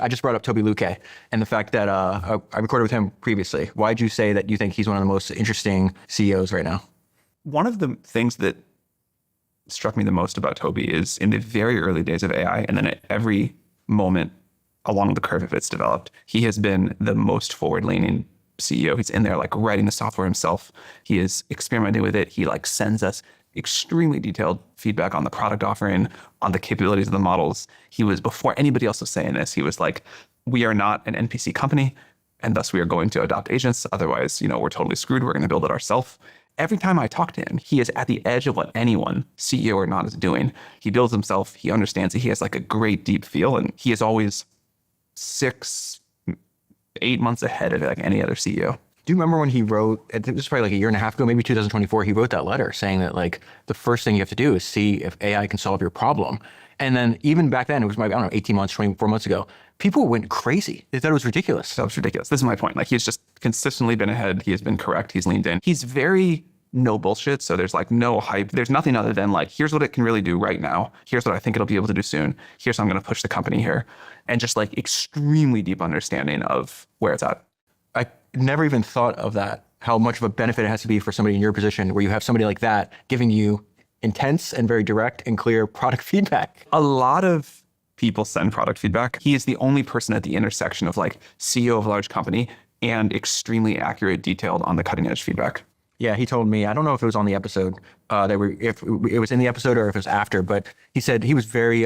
I just brought up Toby Luque and the fact that I recorded with him previously. Why'd you say that you think he's one of the most interesting CEOs right now? One of the things that struck me the most about Toby is in the very early days of AI, and then at every moment along the curve of it's developed, he has been the most forward-leaning CEO. He's in there like writing the software himself. He is experimenting with it. He like sends us extremely detailed feedback on the product offering, on the capabilities of the models. He was, before anybody else was saying this, he was like, we are not an NPC company, and thus we are going to adopt agents. Otherwise, we're totally screwed. We're going to build it ourselves. Every time I talk to him, he is at the edge of what anyone, CEO or not, is doing. He builds himself. He understands it. He has like a great deep feel, and he is always 6, 8 months ahead of like any other CEO. Do you remember when he wrote, this was probably like a year and a half ago, maybe 2024, he wrote that letter saying that like the first thing you have to do is see if AI can solve your problem. And then even back then, it was maybe, 18 months, 24 months ago, people went crazy. They thought it was ridiculous. That was ridiculous. This is my point. Like he's just consistently been ahead. He has been correct. He's leaned in. He's very no bullshit. So there's like no hype. There's nothing other than like, here's what it can really do right now. Here's what I think it'll be able to do soon. Here's how I'm going to push the company here. And just like extremely deep understanding of where it's at. I never even thought of that, how much of a benefit it has to be for somebody in your position where you have somebody like that giving you intense and very direct and clear product feedback. A lot of people send product feedback. He is the only person at the intersection of like CEO of a large company and extremely accurate, detailed on the cutting edge feedback. Yeah, he told me, I don't know if it was on the episode, if it was in the episode or if it was after, but he said he was very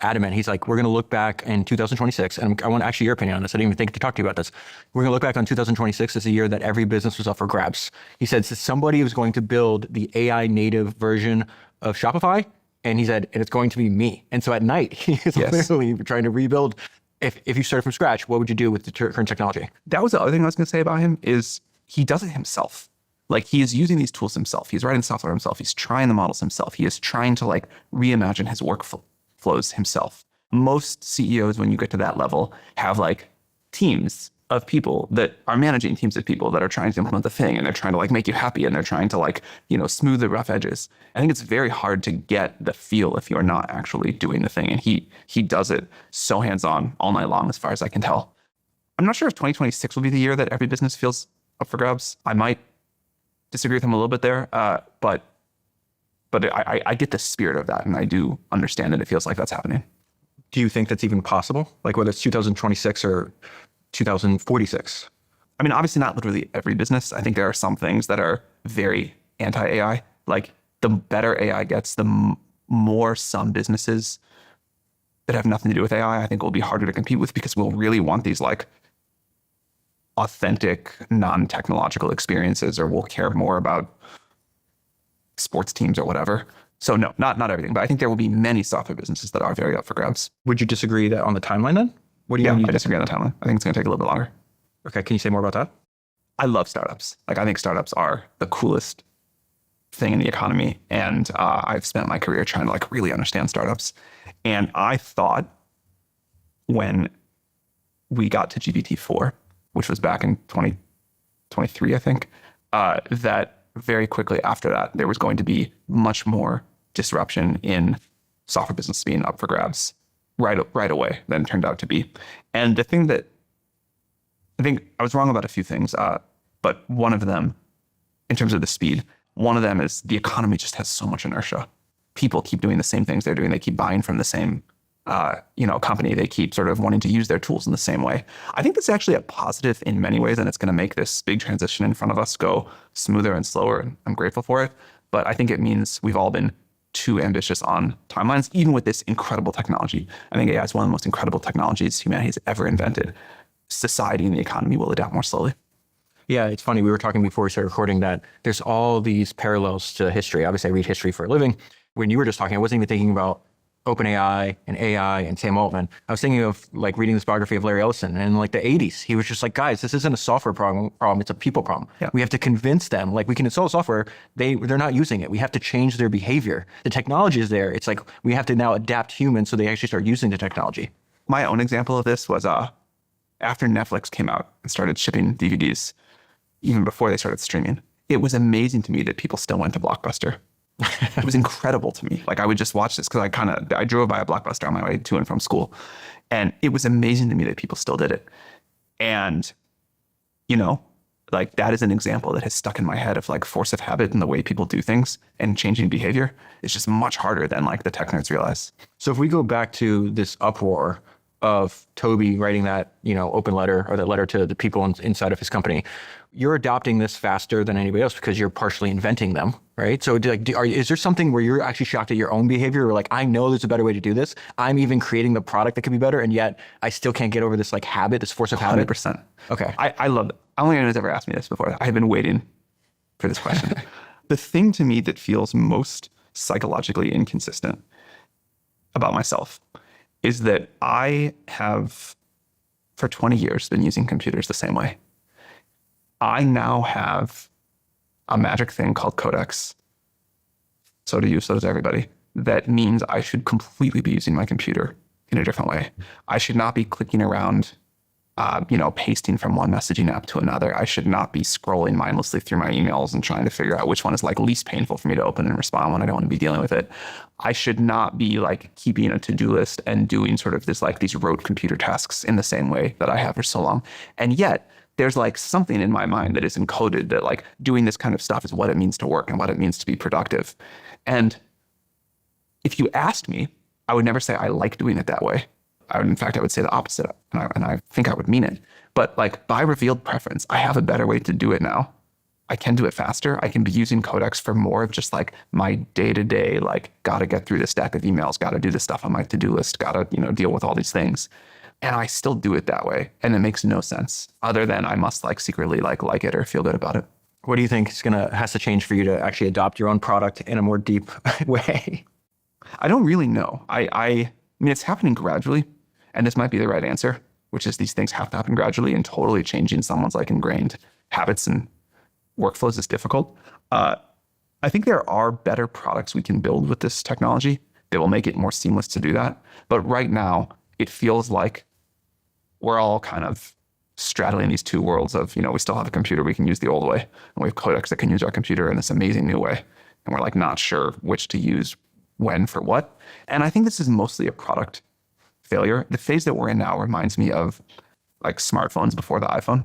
adamant. He's like, we're going to look back in 2026, and I want actually your opinion on this. I didn't even think to talk to you about this. We're going to look back on 2026 as a year that every business was up for grabs. He said, so somebody was going to build the AI native version of Shopify, and he said, and it's going to be me. And so at night, he is literally trying to rebuild. If you started from scratch, what would you do with the current technology? That was the other thing I was going to say about him is he does it himself. Like he is using these tools himself. He's writing software himself. He's trying the models himself. He is trying to like reimagine his workflows himself. Most CEOs, when you get to that level, have like teams of people that are managing teams of people that are trying to implement the thing, and they're trying to like make you happy, and they're trying to like, smooth the rough edges. I think it's very hard to get the feel if you're not actually doing the thing. And he does it so hands-on all night long, as far as I can tell. I'm not sure if 2026 will be the year that every business feels up for grabs. I might disagree with him a little bit there, but I get the spirit of that, and I do understand that it feels like that's happening. Do you think that's even possible? Like whether it's 2026 or 2046? I mean, obviously not literally every business. I think there are some things that are very anti-AI. Like the better AI gets, the more some businesses that have nothing to do with AI, I think will be harder to compete with, because we'll really want these like authentic, non-technological experiences, or we'll care more about sports teams or whatever. So no, not everything, but I think there will be many software businesses that are very up for grabs. Would you disagree that on the timeline then? What do you mean? I disagree on the timeline. I think it's going to take a little bit longer. Okay, can you say more about that? I love startups. Like I think startups are the coolest thing in the economy, and I've spent my career trying to like really understand startups. And I thought when we got to GPT-4, which was back in 2023, I think, that very quickly after that, there was going to be much more disruption in software business being up for grabs right away than it turned out to be. And the thing that I think I was wrong about a few things, but one of them, in terms of the speed, one of them is the economy just has so much inertia. People keep doing the same things they're doing. They keep buying from the same company. They keep sort of wanting to use their tools in the same way. I think that's actually a positive in many ways, and it's going to make this big transition in front of us go smoother and slower, and I'm grateful for it. But I think it means we've all been too ambitious on timelines, even with this incredible technology. I think AI is one of the most incredible technologies humanity has ever invented. Society and the economy will adapt more slowly. Yeah, it's funny. We were talking before we started recording that there's all these parallels to history. Obviously, I read history for a living. When you were just talking, I wasn't even thinking about OpenAI and AI and Sam Altman. I was thinking of like reading this biography of Larry Ellison, and in like the 80s, he was just like, guys, this isn't a software problem, it's a people problem. Yeah. We have to convince them, like we can install software, they're not using it. We have to change their behavior. The technology is there. It's like, we have to now adapt humans so they actually start using the technology. My own example of this was after Netflix came out and started shipping DVDs, even before they started streaming, it was amazing to me that people still went to Blockbuster. It was incredible to me. Like I would just watch this because I drove by a Blockbuster on my way to and from school. And it was amazing to me that people still did it. And, you know, like that is an example that has stuck in my head of like force of habit and the way people do things and changing behavior. It's just much harder than like the tech nerds realize. So if we go back to this uproar of Toby writing that, open letter or that letter to the people inside of his company, you're adopting this faster than anybody else because you're partially inventing them, right? So is there something where you're actually shocked at your own behavior? Or like, I know there's a better way to do this. I'm even creating the product that could be better. And yet I still can't get over this like habit, this force of habit. 100%. Okay. I love it. I don't think anyone's ever asked me this before. I have been waiting for this question. The thing to me that feels most psychologically inconsistent about myself is that I have, for 20 years, been using computers the same way. I now have a magic thing called Codex. So do you, so does everybody. That means I should completely be using my computer in a different way. I should not be clicking around, pasting from one messaging app to another. I should not be scrolling mindlessly through my emails and trying to figure out which one is like least painful for me to open and respond when I don't want to be dealing with it. I should not be like keeping a to-do list and doing sort of this like these rote computer tasks in the same way that I have for so long. And yet there's like something in my mind that is encoded that like doing this kind of stuff is what it means to work and what it means to be productive. And if you asked me, I would never say I like doing it that way. In fact, I would say the opposite, and I think I would mean it. But like by revealed preference, I have a better way to do it now. I can do it faster. I can be using Codex for more of just like my day-to-day, like gotta get through this stack of emails, gotta do this stuff on my to-do list, gotta deal with all these things. And I still do it that way. And it makes no sense other than I must like secretly like it or feel good about it. What do you think has to change for you to actually adopt your own product in a more deep way? I don't really know. I mean, it's happening gradually, and this might be the right answer, which is these things have to happen gradually, and totally changing someone's like ingrained habits and workflows is difficult. I think there are better products we can build with this technology that will make it more seamless to do that. But right now, it feels like we're all kind of straddling these two worlds of, we still have a computer we can use the old way, and we have Codex that can use our computer in this amazing new way. And we're like not sure which to use when for what. And I think this is mostly a product failure. The phase that we're in now reminds me of like smartphones before the iPhone.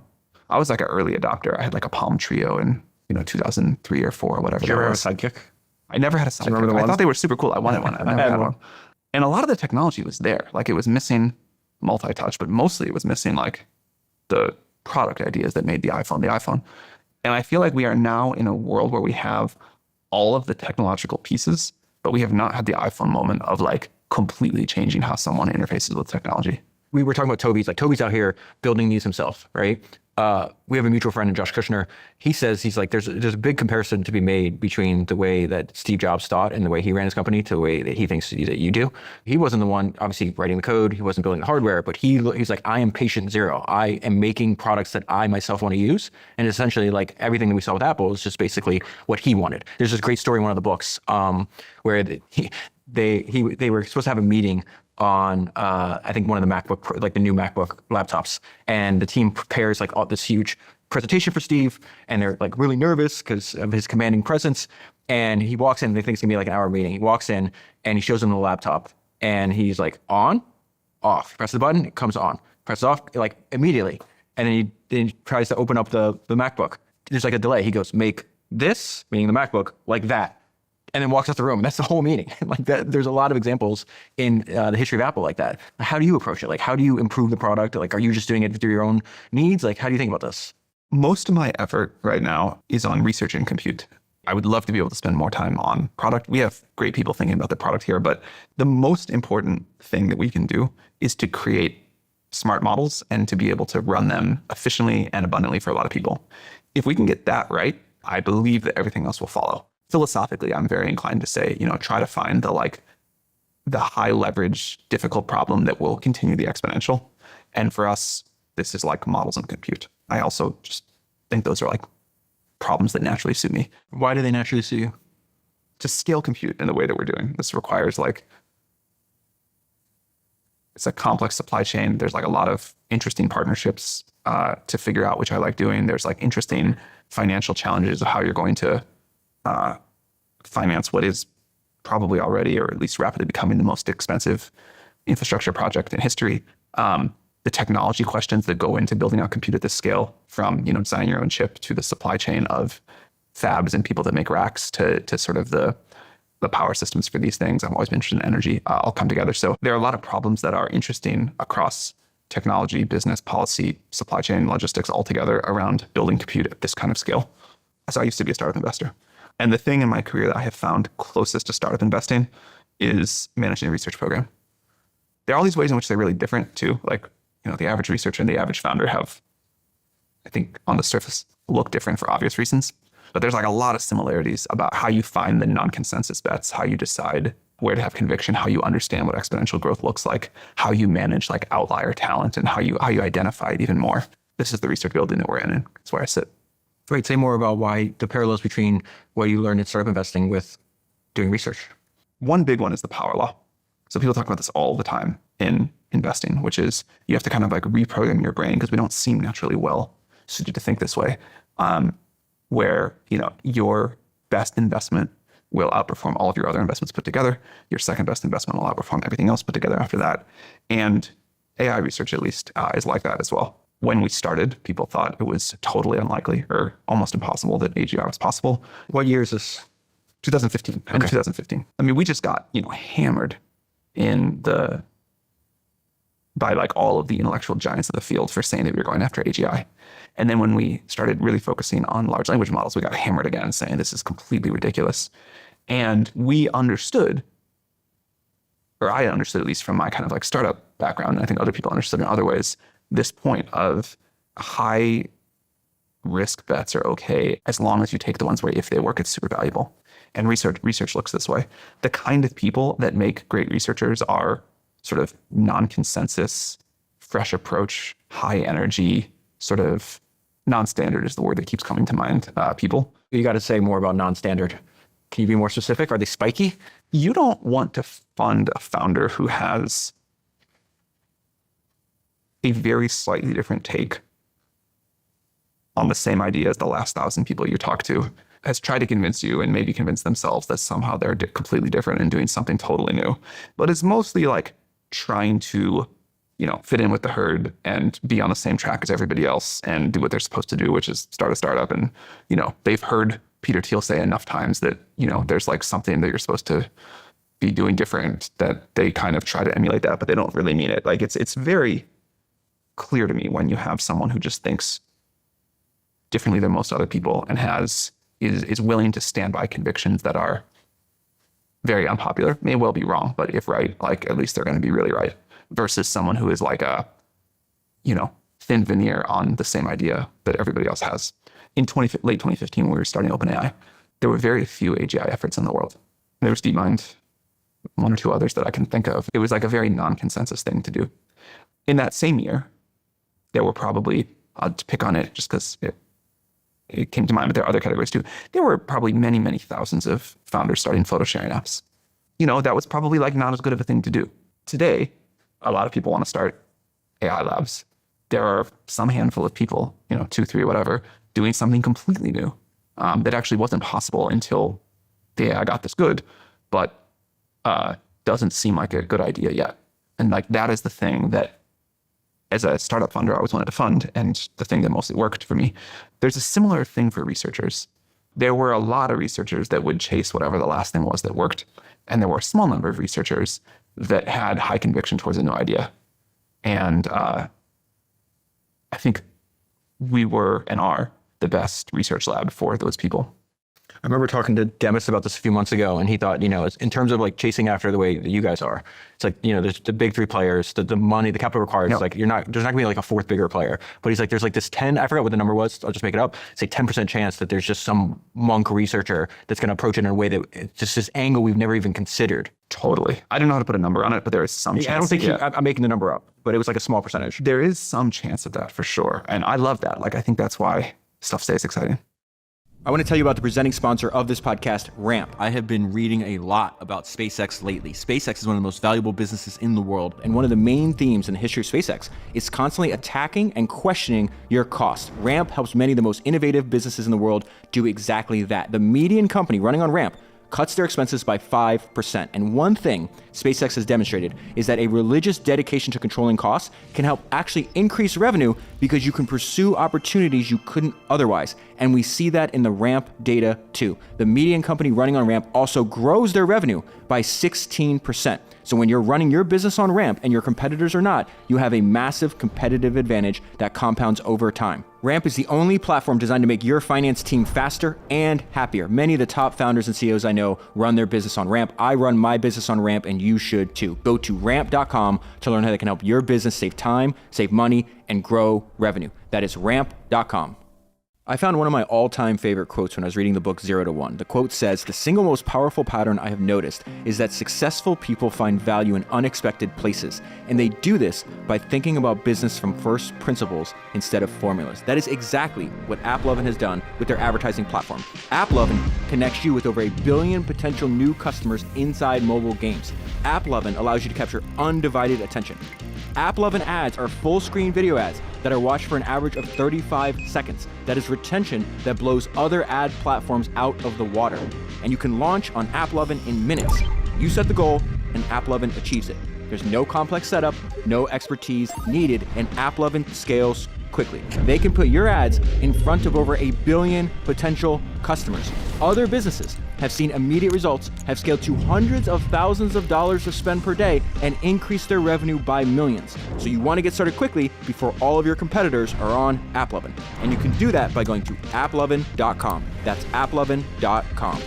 I was like an early adopter. I had like a Palm Trio in 2003 or 4 or whatever. Did you ever have a Sidekick? I never had a Sidekick. I thought they were super cool. I wanted one. I never had one. And a lot of the technology was there. Like it was missing multi-touch, but mostly it was missing like the product ideas that made the iPhone. And I feel like we are now in a world where we have all of the technological pieces, but we have not had the iPhone moment of like completely changing how someone interfaces with technology. We were talking about Toby's out here building these himself, right? We have a mutual friend, Josh Kushner. He says, he's like, there's a big comparison to be made between the way that Steve Jobs thought and the way he ran his company to the way that he thinks that you do. He wasn't the one, obviously, writing the code. He wasn't building the hardware, but he's like, I am patient zero. I am making products that I myself want to use. And essentially, like everything that we saw with Apple is just basically what he wanted. There's this great story in one of the books where they were supposed to have a meeting on, I think one of the MacBook, like the new MacBook laptops. And the team prepares like all this huge presentation for Steve. And they're like really nervous because of his commanding presence. And he walks in, they think it's gonna be like an hour meeting. He walks in and he shows them the laptop and he's like, on, off. He presses the button, it comes on. Presses off, like immediately. And then he tries to open up the MacBook. There's like a delay. He goes, make this, meaning the MacBook, like that. And then walks out the room. And that's the whole meeting. Like that, there's a lot of examples in the history of Apple like that. How do you approach it? Like, how do you improve the product? Like, are you just doing it through your own needs? Like, how do you think about this? Most of my effort right now is on research and compute. I would love to be able to spend more time on product. We have great people thinking about the product here, but the most important thing that we can do is to create smart models and to be able to run them efficiently and abundantly for a lot of people. If we can get that right, I believe that everything else will follow. Philosophically, I'm very inclined to say, try to find the high leverage, difficult problem that will continue the exponential. And for us, this is like models and compute. I also just think those are like problems that naturally suit me. Why do they naturally suit you? To scale compute in the way that we're doing. This requires it's a complex supply chain. There's like a lot of interesting partnerships to figure out, which I like doing. There's like interesting financial challenges of how you're going to finance what is probably already, or at least rapidly becoming, the most expensive infrastructure project in history. The technology questions that go into building a compute at this scale, from designing your own chip to the supply chain of fabs and people that make racks to sort of the power systems for these things. I've always been interested in energy, all come together. So there are a lot of problems that are interesting across technology, business, policy, supply chain, logistics, all together around building compute at this kind of scale. So I used to be a startup investor. And the thing in my career that I have found closest to startup investing is managing a research program. There are all these ways in which they're really different too. Like, the average researcher and the average founder have, I think, on the surface, look different for obvious reasons. But there's like a lot of similarities about how you find the non-consensus bets, how you decide where to have conviction, how you understand what exponential growth looks like, how you manage like outlier talent, and how you identify it even more. This is the research building that we're in, and it's where I sit. Great. Say more about why the parallels between what you learned in startup investing with doing research. One big one is the power law. So people talk about this all the time in investing, which is you have to kind of like reprogram your brain, because we don't seem naturally well suited to think this way, where your best investment will outperform all of your other investments put together. Your second best investment will outperform everything else put together after that. And AI research, at least, is like that as well. When we started, people thought it was totally unlikely or almost impossible that AGI was possible. What year is this? 2015. Okay. 2015. I mean, we just got hammered by like all of the intellectual giants of the field for saying that we were going after AGI. And then when we started really focusing on large language models, we got hammered again saying this is completely ridiculous. And we understood, or I understood at least from my kind of like startup background, and I think other people understood in other ways, this point of high risk bets are okay as long as you take the ones where if they work, it's super valuable. And research looks this way. The kind of people that make great researchers are sort of non-consensus, fresh approach, high energy, sort of non-standard is the word that keeps coming to mind, people. You got to say more about non-standard. Can you be more specific? Are they spiky? You don't want to fund a founder who has a very slightly different take on the same idea as the last 1,000 people you talk to, has tried to convince you and maybe convince themselves that somehow they're completely different and doing something totally new. But it's mostly like trying to, fit in with the herd and be on the same track as everybody else and do what they're supposed to do, which is start a startup. And, they've heard Peter Thiel say enough times that, there's like something that you're supposed to be doing different, that they kind of try to emulate that, but they don't really mean it. Like it's very clear to me when you have someone who just thinks differently than most other people and is willing to stand by convictions that are very unpopular, may well be wrong, but if right, like at least they're going to be really right, versus someone who is like a, thin veneer on the same idea that everybody else has. In late 2015, when we were starting OpenAI, there were very few AGI efforts in the world. There was DeepMind, one or two others that I can think of. It was like a very non-consensus thing to do. In that same year, there were probably, I'll pick on it just because it came to mind, but there are other categories too. There were probably many, many thousands of founders starting photo sharing apps. That was probably like not as good of a thing to do. Today, a lot of people want to start AI labs. There are some handful of people, 2, 3, whatever, doing something completely new that actually wasn't possible until the AI got this good, but doesn't seem like a good idea yet. And like that is the thing that, as a startup funder, I always wanted to fund, and the thing that mostly worked for me. There's a similar thing for researchers. There were a lot of researchers that would chase whatever the last thing was that worked, and there were a small number of researchers that had high conviction towards a new idea. And I think we were and are the best research lab for those people. I remember talking to Demis about this a few months ago, and he thought, in terms of like chasing after the way that you guys are, it's like, there's the big three players, the money, the capital required. It's like there's not gonna be like a fourth bigger player. But he's like, there's like this 10, I forgot what the number was, I'll just make it up, say 10% chance that there's just some monk researcher that's gonna approach it in a way that it's just this angle we've never even considered. Totally. I don't know how to put a number on it, but there is some chance. I don't think I'm making the number up, but it was like a small percentage. There is some chance of that for sure. And I love that. Like, I think that's why stuff stays exciting. I want to tell you about the presenting sponsor of this podcast, Ramp. I have been reading a lot about SpaceX lately. SpaceX is one of the most valuable businesses in the world, and one of the main themes in the history of SpaceX is constantly attacking and questioning your cost. Ramp helps many of the most innovative businesses in the world do exactly that. The median company running on Ramp cuts their expenses by 5%. And one thing SpaceX has demonstrated is that a religious dedication to controlling costs can help actually increase revenue because you can pursue opportunities you couldn't otherwise. And we see that in the Ramp data too. The median company running on Ramp also grows their revenue by 16%. So when you're running your business on Ramp and your competitors are not, you have a massive competitive advantage that compounds over time. Ramp is the only platform designed to make your finance team faster and happier. Many of the top founders and CEOs I know run their business on Ramp. I run my business on Ramp, and you should too. Go to ramp.com to learn how they can help your business save time, save money, and grow revenue. That is ramp.com. I found one of my all-time favorite quotes when I was reading the book 0 to 1. The quote says, "The single most powerful pattern I have noticed is that successful people find value in unexpected places, and they do this by thinking about business from first principles instead of formulas." That is exactly what AppLovin has done with their advertising platform. AppLovin connects you with over 1 billion potential new customers inside mobile games. AppLovin allows you to capture undivided attention. AppLovin ads are full-screen video ads that are watched for an average of 35 seconds. That is retention that blows other ad platforms out of the water. And you can launch on AppLovin in minutes. You set the goal, and AppLovin achieves it. There's no complex setup, no expertise needed, and AppLovin scales quickly. They can put your ads in front of over 1 billion potential customers. Other businesses have seen immediate results, have scaled to hundreds of thousands of dollars of spend per day, and increased their revenue by millions. So you want to get started quickly before all of your competitors are on AppLovin. And you can do that by going to applovin.com. That's applovin.com.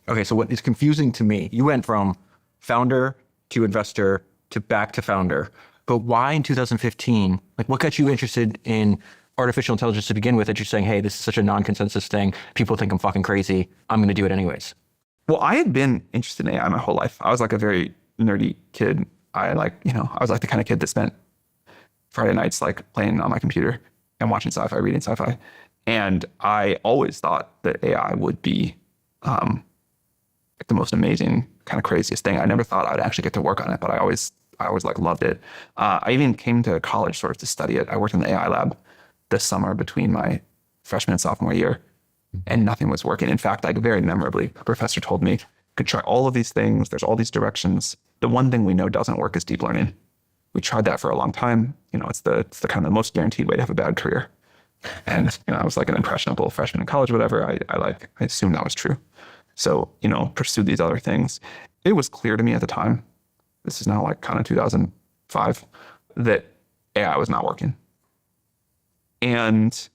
Okay, so what is confusing to me, you went from founder to investor to back to founder. But why in 2015, like what got you interested in artificial intelligence to begin with that you're saying, hey, this is such a non-consensus thing. People think I'm fucking crazy. I'm going to do it anyways. Well, I had been interested in AI my whole life. I was like a very nerdy kid. I was like the kind of kid that spent Friday nights like playing on my computer and watching sci-fi, reading sci-fi. And I always thought that AI would be like the most amazing, kind of craziest thing. I never thought I'd actually get to work on it, but I always like loved it. I even came to college sort of to study it. I worked in the AI lab this summer between my freshman and sophomore year, and nothing was working. In fact, like very memorably, a professor told me, could try all of these things. There's all these directions. The one thing we know doesn't work is deep learning. We tried that for a long time. It's the kind of the most guaranteed way to have a bad career. And I was like an impressionable freshman in college, whatever. I assumed that was true. So, pursued these other things. It was clear to me at the time, this is now like kind of 2005, that AI was not working. And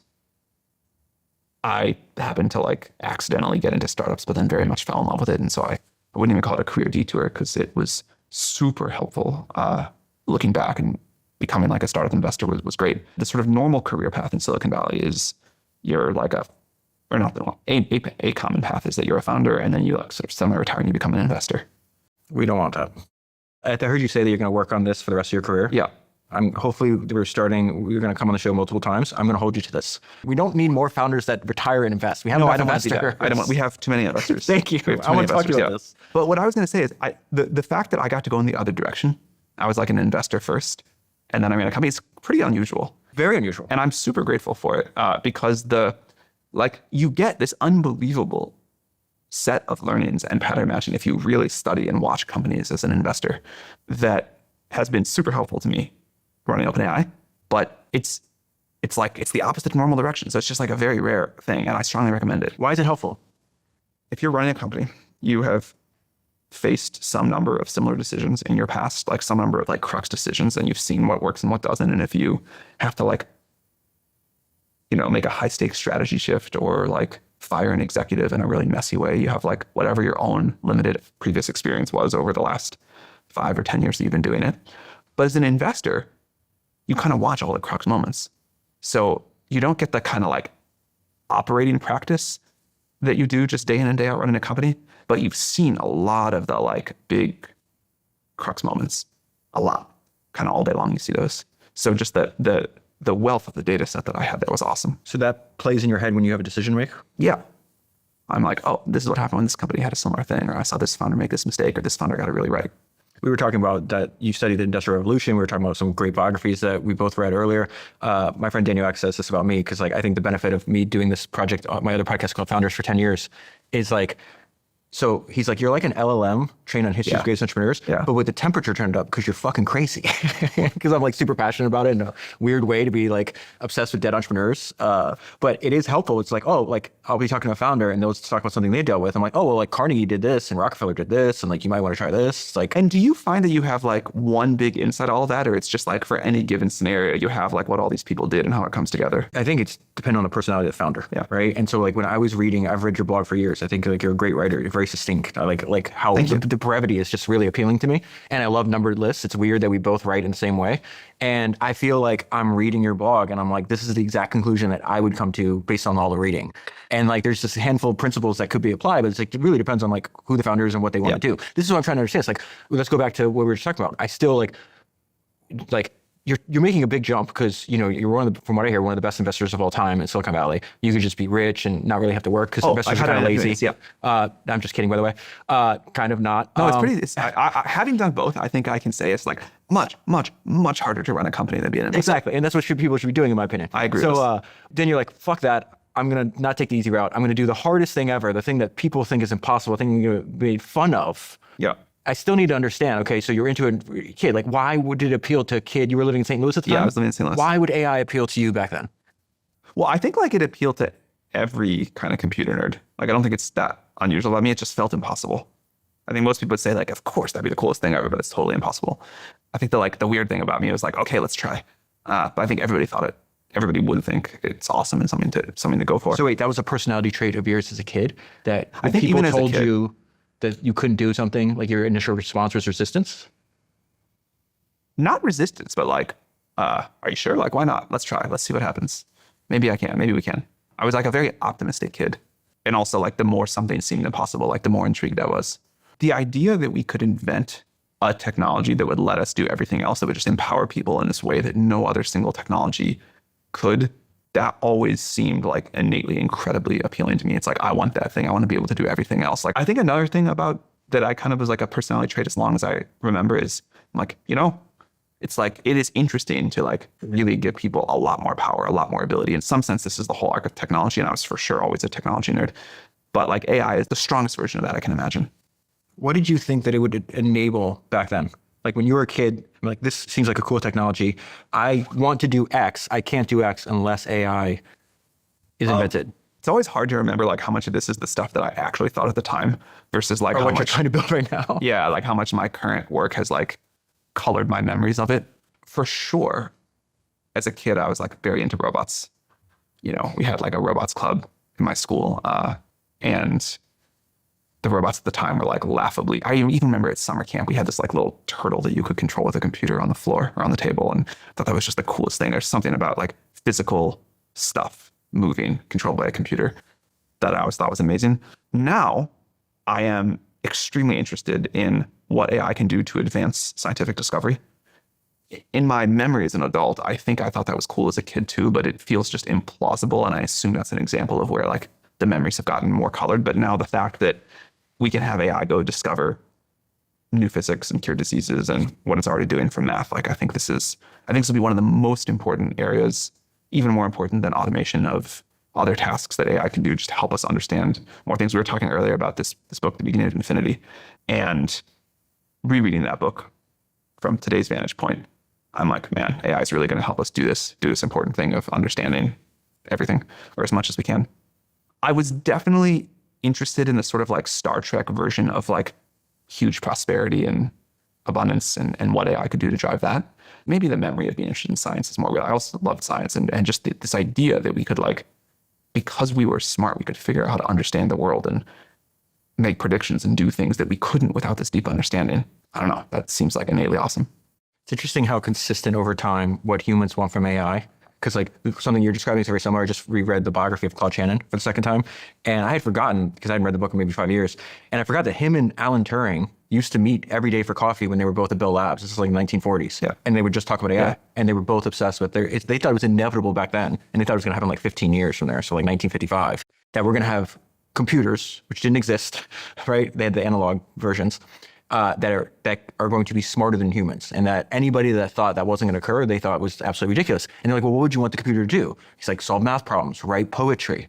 I happened to like accidentally get into startups, but then very much fell in love with it. And so I wouldn't even call it a career detour because it was super helpful. Looking back and becoming like a startup investor was great. The sort of normal career path in Silicon Valley is you're like a common path is that you're a founder and then you like sort of semi-retire and you become an investor. We don't want that. I heard you say that you're going to work on this for the rest of your career. Yeah. Hopefully we're going to come on the show multiple times. I'm going to hold you to this. We don't need more founders that retire and invest. We have I don't want to do that. We have too many investors. Thank you. I want to talk to you about this. But what I was going to say is the fact that I got to go in the other direction, I was like an investor first, and then I ran a company, is pretty unusual. Very unusual. And I'm super grateful for it because you get this unbelievable set of learnings and pattern matching if you really study and watch companies as an investor that has been super helpful to me running OpenAI, but it's the opposite of normal direction. So it's just like a very rare thing, and I strongly recommend it. Why is it helpful? If you're running a company, you have faced some number of similar decisions in your past, like some number of like crux decisions, and you've seen what works and what doesn't. And if you have to like, make a high stakes strategy shift or like fire an executive in a really messy way, you have like whatever your own limited previous experience was over the last 5 or 10 years that you've been doing it. But as an investor, you kind of watch all the crux moments. So you don't get the kind of like operating practice that you do just day in and day out running a company, but you've seen a lot of the like big crux moments, a lot, kind of all day long you see those. So just the wealth of the data set that I had, that was awesome. So that plays in your head when you have a decision to make? Yeah. I'm like, oh, this is what happened when this company had a similar thing, or I saw this founder make this mistake, or this founder got it really right. We were talking about that you studied the Industrial Revolution. We were talking about some great biographies that we both read earlier. My friend Daniel X says this about me because like I think the benefit of me doing this project, my other podcast called Founders for 10 years, is like So he's like, you're like an LLM trained on history of greatest entrepreneurs, but with the temperature turned up because you're fucking crazy. Because I'm like super passionate about it in a weird way to be like obsessed with dead entrepreneurs. But it is helpful. It's like, oh, like I'll be talking to a founder and they'll talk about something they dealt with. I'm like, oh, well, like Carnegie did this and Rockefeller did this. And like, you might want to try this. It's like, and do you find that you have like one big insight all that, or it's just like for any given scenario, you have like what all these people did and how it comes together? I think it's dependent on the personality of the founder. Right. And so like when I was reading, I've read your blog for years. I think like you're a great writer. You're very succinct. I like how the brevity is just really appealing to me. And I love numbered lists. It's weird that we both write in the same way. And I feel like I'm reading your blog and I'm like, this is the exact conclusion that I would come to based on all the reading. And like, there's just a handful of principles that could be applied, but it's like, it really depends on like who the founder is and what they want to do. This is what I'm trying to understand. It's like, let's go back to what we were just talking about. I still like you're making a big jump because, you know, you're one of the, from what I hear, one of the best investors of all time in Silicon Valley. You could just be rich and not really have to work because investors are kind of lazy. I'm just kidding, by the way. Kind of not. No, it's pretty, having done both, I think I can say it's like much, much, much harder to run a company than being an investor. Exactly. And that's what people should be doing, in my opinion. I agree. So then you're like, fuck that. I'm going to not take the easy route. I'm going to do the hardest thing ever, the thing that people think is impossible, the thing you're going to be fun of. Yeah. I still need to understand, okay, so you're into a kid. Like, why would it appeal to a kid? You were living in St. Louis at the time? Yeah, I was living in St. Louis. Why would AI appeal to you back then? Well, I think like it appealed to every kind of computer nerd. Like, I don't think it's that unusual. I mean, it just felt impossible. I think most people would say like, of course, that'd be the coolest thing ever, but it's totally impossible. I think the weird thing about me was like, okay, let's try. But I think everybody would think it's awesome and something to go for. So wait, that was a personality trait of yours as a kid that I think people even told as a kid, you that you couldn't do something, like your initial response was resistance? Not resistance, but like, are you sure? Like, why not? Let's try. Let's see what happens. Maybe I can. Maybe we can. I was like a very optimistic kid. And also like the more something seemed impossible, like the more intrigued I was. The idea that we could invent a technology that would let us do everything else, that would just empower people in this way that no other single technology could, that always seemed like innately incredibly appealing to me. It's like, I want that thing. I want to be able to do everything else. Like, I think another thing about that I kind of was like a personality trait as long as I remember is like, you know, it's like, it is interesting to like really give people a lot more power, a lot more ability. In some sense, this is the whole arc of technology. And I was for sure always a technology nerd, but like AI is the strongest version of that I can imagine. What did you think that it would enable back then? Like when you were a kid, like this seems like a cool technology. I want to do X. I can't do X unless AI is invented. It's always hard to remember like how much of this is the stuff that I actually thought at the time versus like or how what much you're trying to build right now. Yeah, like how much my current work has like colored my memories of it. For sure, as a kid, I was like very into robots. You know, we had like a robots club in my school, and the robots at the time were like laughably. I even remember at summer camp, we had this like little turtle that you could control with a computer on the floor or on the table. And I thought that was just the coolest thing. There's something about like physical stuff moving, controlled by a computer that I always thought was amazing. Now I am extremely interested in what AI can do to advance scientific discovery. In my memory as an adult, I think I thought that was cool as a kid too, but it feels just implausible. And I assume that's an example of where like the memories have gotten more colored. But now the fact that we can have AI go discover new physics and cure diseases and what it's already doing for math. Like, I think this will be one of the most important areas, even more important than automation of other tasks that AI can do just to help us understand more things. We were talking earlier about this book, The Beginning of Infinity, and rereading that book from today's vantage point, I'm like, man, AI is really going to help us do this important thing of understanding everything, or as much as we can. I was definitely interested in the sort of like Star Trek version of like huge prosperity and abundance and what AI could do to drive that. Maybe the memory of being interested in science is more real. I also love science and just this idea that we could like, because we were smart, we could figure out how to understand the world and make predictions and do things that we couldn't without this deep understanding. I don't know. That seems like innately awesome. It's interesting how consistent over time what humans want from AI. Because like something you're describing is very similar. I just reread the biography of Claude Shannon for the second time. And I had forgotten, because I hadn't read the book in maybe 5 years, and I forgot that him and Alan Turing used to meet every day for coffee when they were both at Bell Labs. This is like 1940s. Yeah. And they would just talk about AI. Yeah. And they were both obsessed with they thought it was inevitable back then. And they thought it was going to happen like 15 years from there. So like 1955, that we're going to have computers, which didn't exist, right? They had the analog versions. That are going to be smarter than humans, and that anybody that thought that wasn't going to occur, they thought was absolutely ridiculous. And they're like, well, what would you want the computer to do? He's like, solve math problems, write poetry.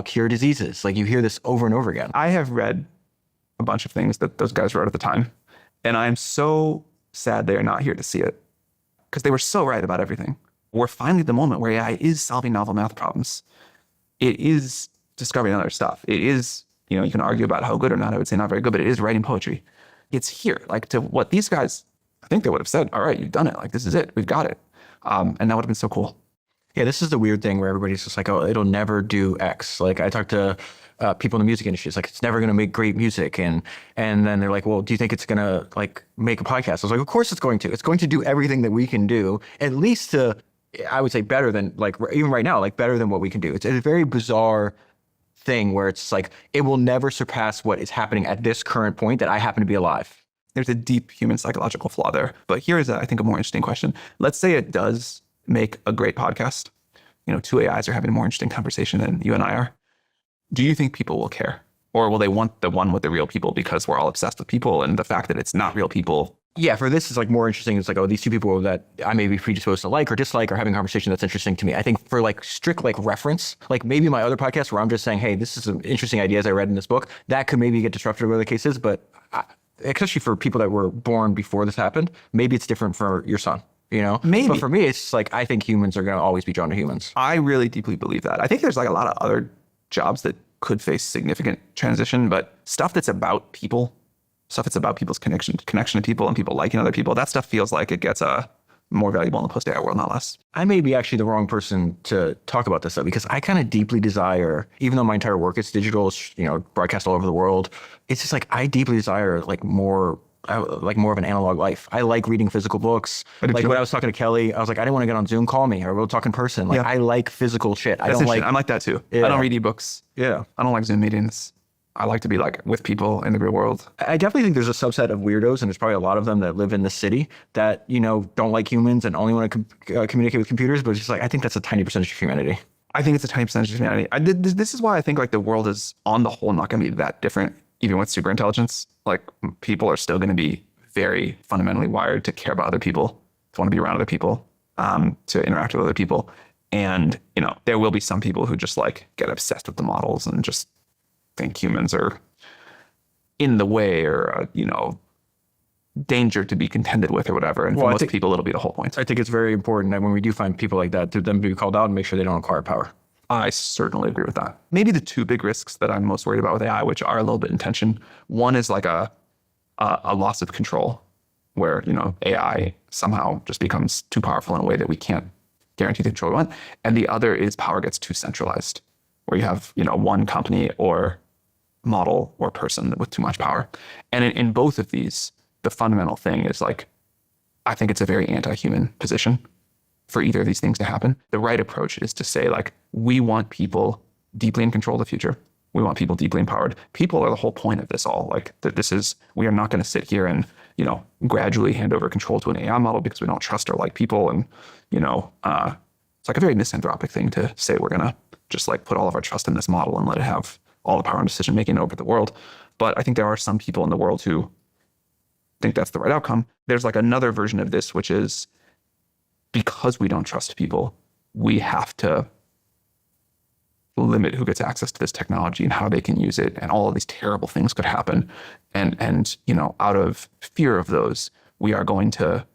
cure diseases. Like you hear this over and over again. I have read a bunch of things that those guys wrote at the time, and I'm so sad they are not here to see it because they were so right about everything. We're finally at the moment where AI is solving novel math problems. It is discovering other stuff. It is, you can argue about how good or not. I would say not very good, but it is writing poetry. It's here. Like to what these guys, I think they would have said, all right, you've done it. Like, this is it. We've got it. And that would have been so cool. Yeah, this is the weird thing where everybody's just like, oh, it'll never do X. Like I talked to people in the music industry. It's like, it's never going to make great music. And then they're like, well, do you think it's going to like make a podcast? I was like, of course it's going to. It's going to do everything that we can do, at least to, I would say better than like, even right now, like better than what we can do. It's a very bizarre thing where it's like, it will never surpass what is happening at this current point that I happen to be alive. There's a deep human psychological flaw there. But here is, I think, a more interesting question. Let's say it does make a great podcast. Two AIs are having a more interesting conversation than you and I are. Do you think people will care? Or will they want the one with the real people because we're all obsessed with people and the fact that it's not real people? Yeah, for this, it's like more interesting. It's like, oh, these two people that I may be predisposed to like or dislike are having a conversation that's interesting to me. I think for like strict like reference, like maybe my other podcast where I'm just saying, hey, this is some interesting ideas I read in this book, that could maybe get disrupted whatever the case is. But especially for people that were born before this happened, maybe it's different for your son. Maybe. But for me, it's just like, I think humans are going to always be drawn to humans. I really deeply believe that. I think there's like a lot of other jobs that could face significant transition, but stuff that's about people, stuff that's about people's connection to people and people liking other people, that stuff feels like it gets more valuable in the post-AI world, not less. I may be actually the wrong person to talk about this though, because I kind of deeply desire, even though my entire work is digital, it's, broadcast all over the world, it's just like, I deeply desire like more of an analog life. I like reading physical books. Like when I was talking to Kelly, I was like, I didn't want to get on Zoom, call me, or we'll talk in person. Like I like physical shit. I'm like that too. Yeah. I don't read ebooks. Yeah. I don't like Zoom meetings. I like to be like with people in the real world. I definitely think there's a subset of weirdos, and there's probably a lot of them that live in the city that, don't like humans and only want to communicate with computers. But it's just like, I think that's a tiny percentage of humanity. I think it's a tiny percentage of humanity. This is why I think like the world is on the whole not going to be that different, even with super intelligence. Like people are still going to be very fundamentally wired to care about other people, to want to be around other people, to interact with other people. And, there will be some people who just like get obsessed with the models and just think humans are in the way or, danger to be contended with or whatever. And for most people, it'll be the whole point. I think it's very important that when we do find people like that, to them be called out and make sure they don't acquire power. I certainly agree with that. Maybe the two big risks that I'm most worried about with AI, which are a little bit in tension. One is like a loss of control where, AI somehow just becomes too powerful in a way that we can't guarantee the control we want. And the other is power gets too centralized where you have, one company or model or person with too much power. And in both of these, the fundamental thing is like, I think it's a very anti-human position for either of these things to happen. The right approach is to say like, we want people deeply in control of the future. We want people deeply empowered. People are the whole point of this all. Like we are not going to sit here and, gradually hand over control to an AI model because we don't trust or like people. And, it's like a very misanthropic thing to say we're going to just like put all of our trust in this model and let it have all the power and decision making over the world. But I think there are some people in the world who think that's the right outcome. There's like another version of this, which is because we don't trust people, we have to limit who gets access to this technology and how they can use it. And all of these terrible things could happen. And out of fear of those, we are going to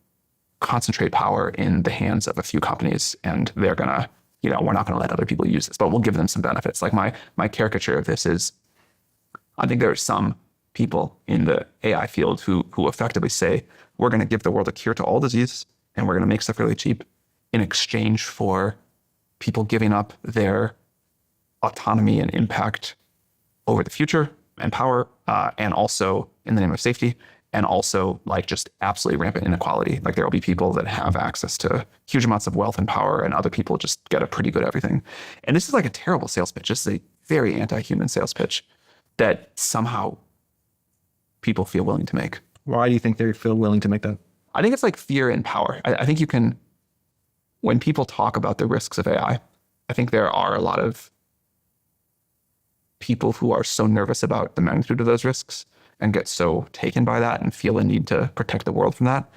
concentrate power in the hands of a few companies, and they're going to, we're not going to let other people use this, but we'll give them some benefits. Like my caricature of this is, I think there are some people in the AI field who effectively say, we're going to give the world a cure to all disease, and we're going to make stuff really cheap in exchange for people giving up their autonomy and impact over the future and power, and also in the name of safety, and also like just absolutely rampant inequality. Like there will be people that have access to huge amounts of wealth and power, and other people just get a pretty good everything. And this is like a terrible sales pitch. This is a very anti-human sales pitch that somehow people feel willing to make. Why do you think they feel willing to make that? I think it's like fear and power. I think you can, when people talk about the risks of AI, I think there are a lot of people who are so nervous about the magnitude of those risks and get so taken by that and feel a need to protect the world from that,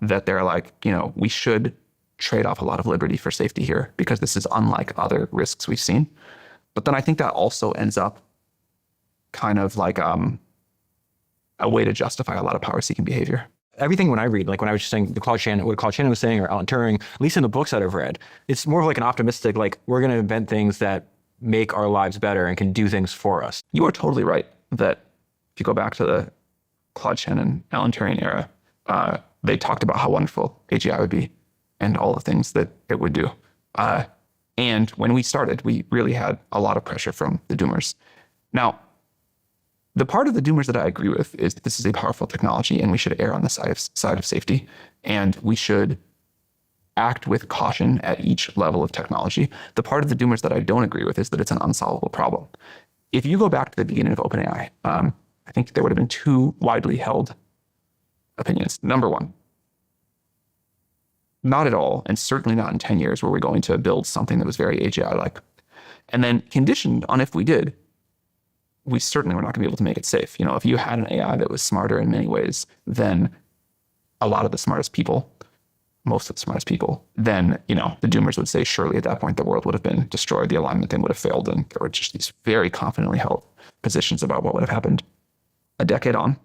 that they're like, we should trade off a lot of liberty for safety here because this is unlike other risks we've seen. But then I think that also ends up kind of like a way to justify a lot of power-seeking behavior. Everything when I read, like when I was just saying what Claude Shannon was saying, or Alan Turing, at least in the books that I've read, it's more of like an optimistic, like we're going to invent things that make our lives better and can do things for us. You are totally right that if you go back to the Claude Shannon, Alan Turing era, they talked about how wonderful AGI would be and all the things that it would do. And when we started, we really had a lot of pressure from the doomers. Now, the part of the doomers that I agree with is that this is a powerful technology and we should err on the side of safety. And we should act with caution at each level of technology. The part of the doomers that I don't agree with is that it's an unsolvable problem. If you go back to the beginning of OpenAI, I think there would have been two widely held opinions. Number one, not at all, and certainly not in 10 years, were we going to build something that was very AGI-like. And then conditioned on if we did, we certainly were not going to be able to make it safe. You know, if you had an AI that was smarter in many ways than a lot of the smartest people, most of the smartest people, then, you know, the doomers would say, surely at that point, the world would have been destroyed, the alignment thing would have failed, and there were just these very confidently held positions about what would have happened. A decade on,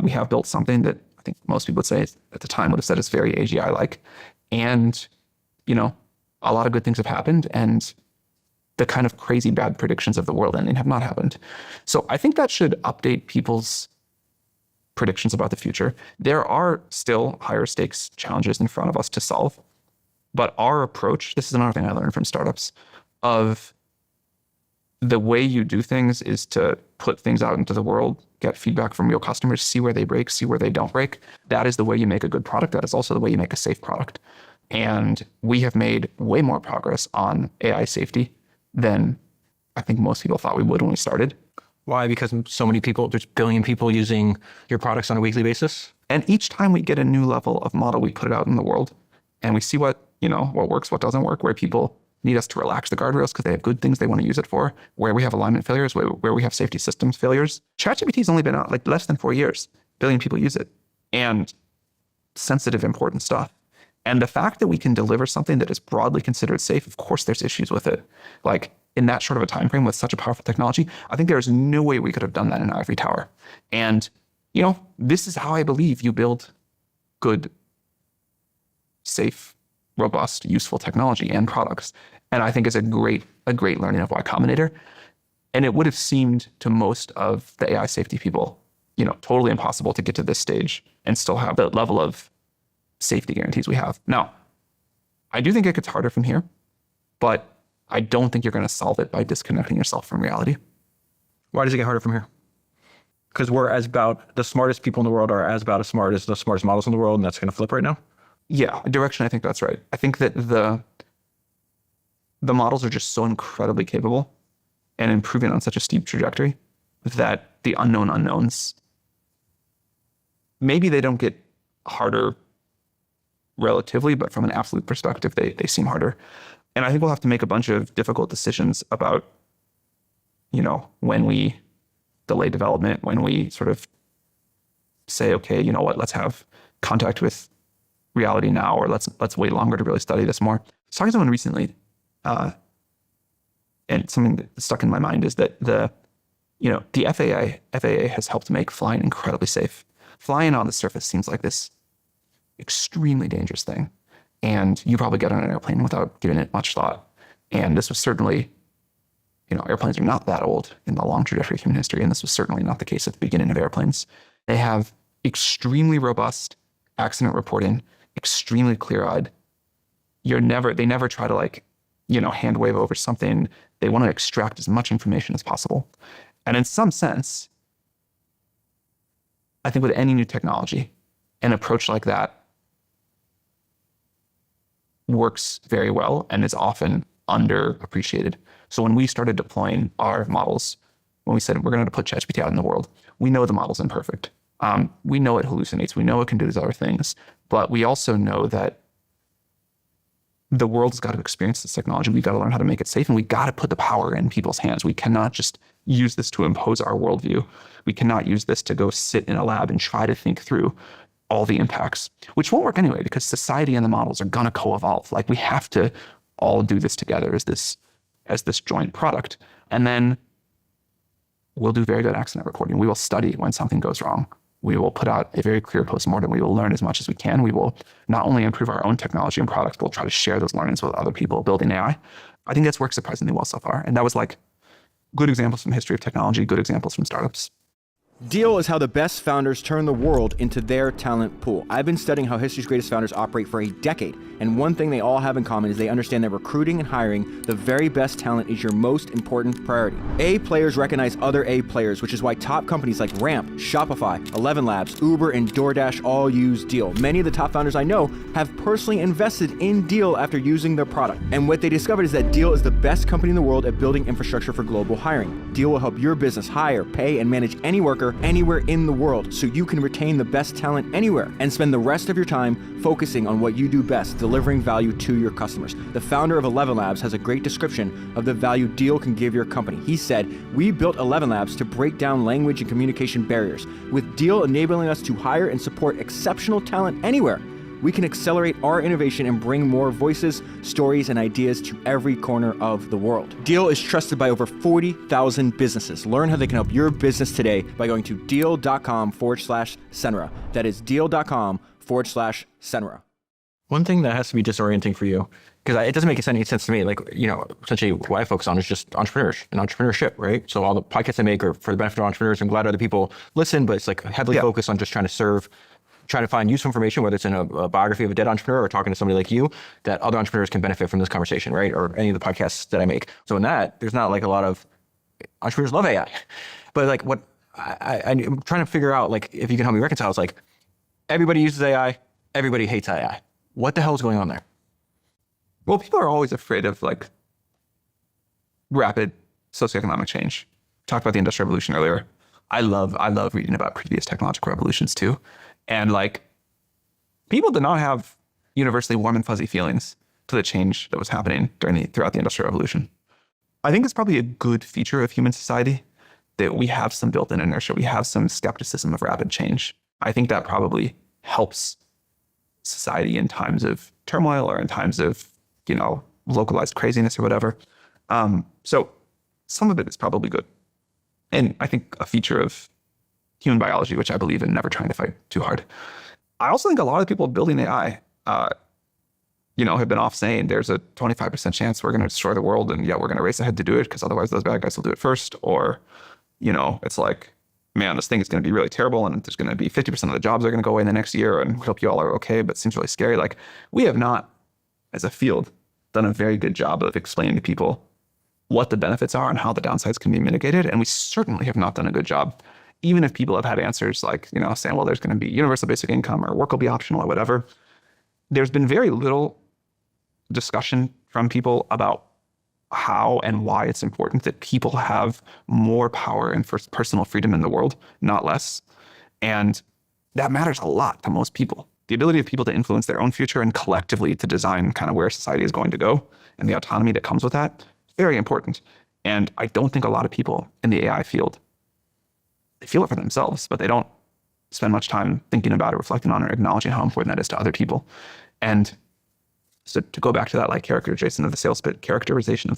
we have built something that I think most people would say at the time would have said is very AGI-like. And, you know, a lot of good things have happened, and the kind of crazy bad predictions of the world ending have not happened. So I think that should update people's predictions about the future. There are still higher stakes challenges in front of us to solve. But our approach, this is another thing I learned from startups, of the way you do things is to put things out into the world, get feedback from real customers, see where they break, see where they don't break. That is the way you make a good product. That is also the way you make a safe product. And we have made way more progress on AI safety than I think most people thought we would when we started. Why? Because so many people, there's a billion people using your products on a weekly basis? And each time we get a new level of model, we put it out in the world and we see what, you know, what works, what doesn't work, where people need us to relax the guardrails because they have good things they want to use it for, where we have alignment failures, where we have safety systems failures. ChatGPT has only been out like less than 4 years. A billion people use it. And sensitive, important stuff. And the fact that we can deliver something that is broadly considered safe, of course there's issues with it. Like in that short of a time frame with such a powerful technology, I think there's no way we could have done that in ivory tower. And, you know, this is how I believe you build good, safe, robust, useful technology and products. And I think it's a great learning of Y Combinator. And it would have seemed to most of the AI safety people, you know, totally impossible to get to this stage and still have the level of safety guarantees we have. Now, I do think it gets harder from here, but I don't think you're going to solve it by disconnecting yourself from reality. Why does it get harder from here? Because the smartest people in the world are as about as smart as the smartest models in the world, and that's going to flip right now? Yeah, direction, I think that's right. I think that the models are just so incredibly capable and improving on such a steep trajectory that the unknown unknowns, maybe they don't get harder relatively, but from an absolute perspective, they seem harder. And I think we'll have to make a bunch of difficult decisions about, you know, when we delay development, when we sort of say, okay, you know what, let's have contact with reality now, or let's wait longer to really study this more. I was talking to someone recently, and something that stuck in my mind is that the FAA has helped make flying incredibly safe. Flying on the surface seems like this extremely dangerous thing. And you probably get on an airplane without giving it much thought. And this was certainly, you know, airplanes are not that old in the long trajectory of human history. And this was certainly not the case at the beginning of airplanes. They have extremely robust accident reporting, extremely clear-eyed. They never try to, like, you know, hand wave over something. They want to extract as much information as possible. And in some sense, I think with any new technology, an approach like that works very well and is often underappreciated. So when we started deploying our models, when we said we're going to put ChatGPT out in the world, we know the model's imperfect. We know it hallucinates. We know it can do these other things. But we also know that the world's got to experience this technology. We've got to learn how to make it safe, and we got to put the power in people's hands. We cannot just use this to impose our worldview. We cannot use this to go sit in a lab and try to think through all the impacts, which won't work anyway because society and the models are going to co-evolve. Like we have to all do this together as this joint product. And then we'll do very good accident reporting. We will study when something goes wrong. We will put out a very clear postmortem. We will learn as much as we can. We will not only improve our own technology and products, but we'll try to share those learnings with other people building AI. I think that's worked surprisingly well so far. And that was like good examples from history of technology, good examples from startups. Deal is how the best founders turn the world into their talent pool. I've been studying how history's greatest founders operate for a decade, and one thing they all have in common is they understand that recruiting and hiring the very best talent is your most important priority. A players recognize other A players, which is why top companies like Ramp, Shopify, 11 Labs, Uber, and DoorDash all use Deal. Many of the top founders I know have personally invested in Deal after using their product. And what they discovered is that Deal is the best company in the world at building infrastructure for global hiring. Deal will help your business hire, pay, and manage any worker anywhere in the world so you can retain the best talent anywhere and spend the rest of your time focusing on what you do best, delivering value to your customers. The founder of 11 Labs has a great description of the value Deal can give your company. He said, "We built 11 Labs to break down language and communication barriers, with Deal enabling us to hire and support exceptional talent anywhere. We can accelerate our innovation and bring more voices, stories, and ideas to every corner of the world." Deal is trusted by over 40,000 businesses. Learn how they can help your business today by going to deal.com/Senra. That is deal.com/Senra. One thing that has to be disorienting for you, because it doesn't make any sense to me, like, essentially what I focus on is just entrepreneurs and entrepreneurship, right? So all the podcasts I make are for the benefit of entrepreneurs. I'm glad other people listen, but it's like heavily focused on just trying to find useful information, whether it's in a biography of a dead entrepreneur or talking to somebody like you, that other entrepreneurs can benefit from this conversation, right? Or any of the podcasts that I make. So in that, there's not like a lot of entrepreneurs love AI, but like what I'm trying to figure out, like, if you can help me reconcile, is like, everybody uses AI, everybody hates AI. What the hell is going on there? Well, people are always afraid of like rapid socioeconomic change. Talked about the Industrial Revolution earlier. I love reading about previous technological revolutions too. And like, people did not have universally warm and fuzzy feelings to the change that was happening throughout the Industrial Revolution. I think it's probably a good feature of human society that we have some built-in inertia. We have some skepticism of rapid change. I think that probably helps society in times of turmoil or in times of, localized craziness or whatever. So some of it is probably good. And I think a feature of human biology, which I believe in, never trying to fight too hard. I also think a lot of people building AI, have been off saying there's a 25% chance we're going to destroy the world, and we're going to race ahead to do it because otherwise those bad guys will do it first. Or, it's like, man, this thing is going to be really terrible, and there's going to be 50% of the jobs are going to go away in the next year, and we hope you all are okay, but it seems really scary. Like, we have not, as a field, done a very good job of explaining to people what the benefits are and how the downsides can be mitigated. And we certainly have not done a good job, even if people have had answers like, saying, well, there's going to be universal basic income or work will be optional or whatever. There's been very little discussion from people about how and why it's important that people have more power and personal freedom in the world, not less. And that matters a lot to most people. The ability of people to influence their own future and collectively to design kind of where society is going to go, and the autonomy that comes with that, very important. And I don't think a lot of people in the AI field, they feel it for themselves, but they don't spend much time thinking about it, reflecting on it, or acknowledging how important that is to other people. And so to go back to that, like, characterization of the sales pitch, caricaturization of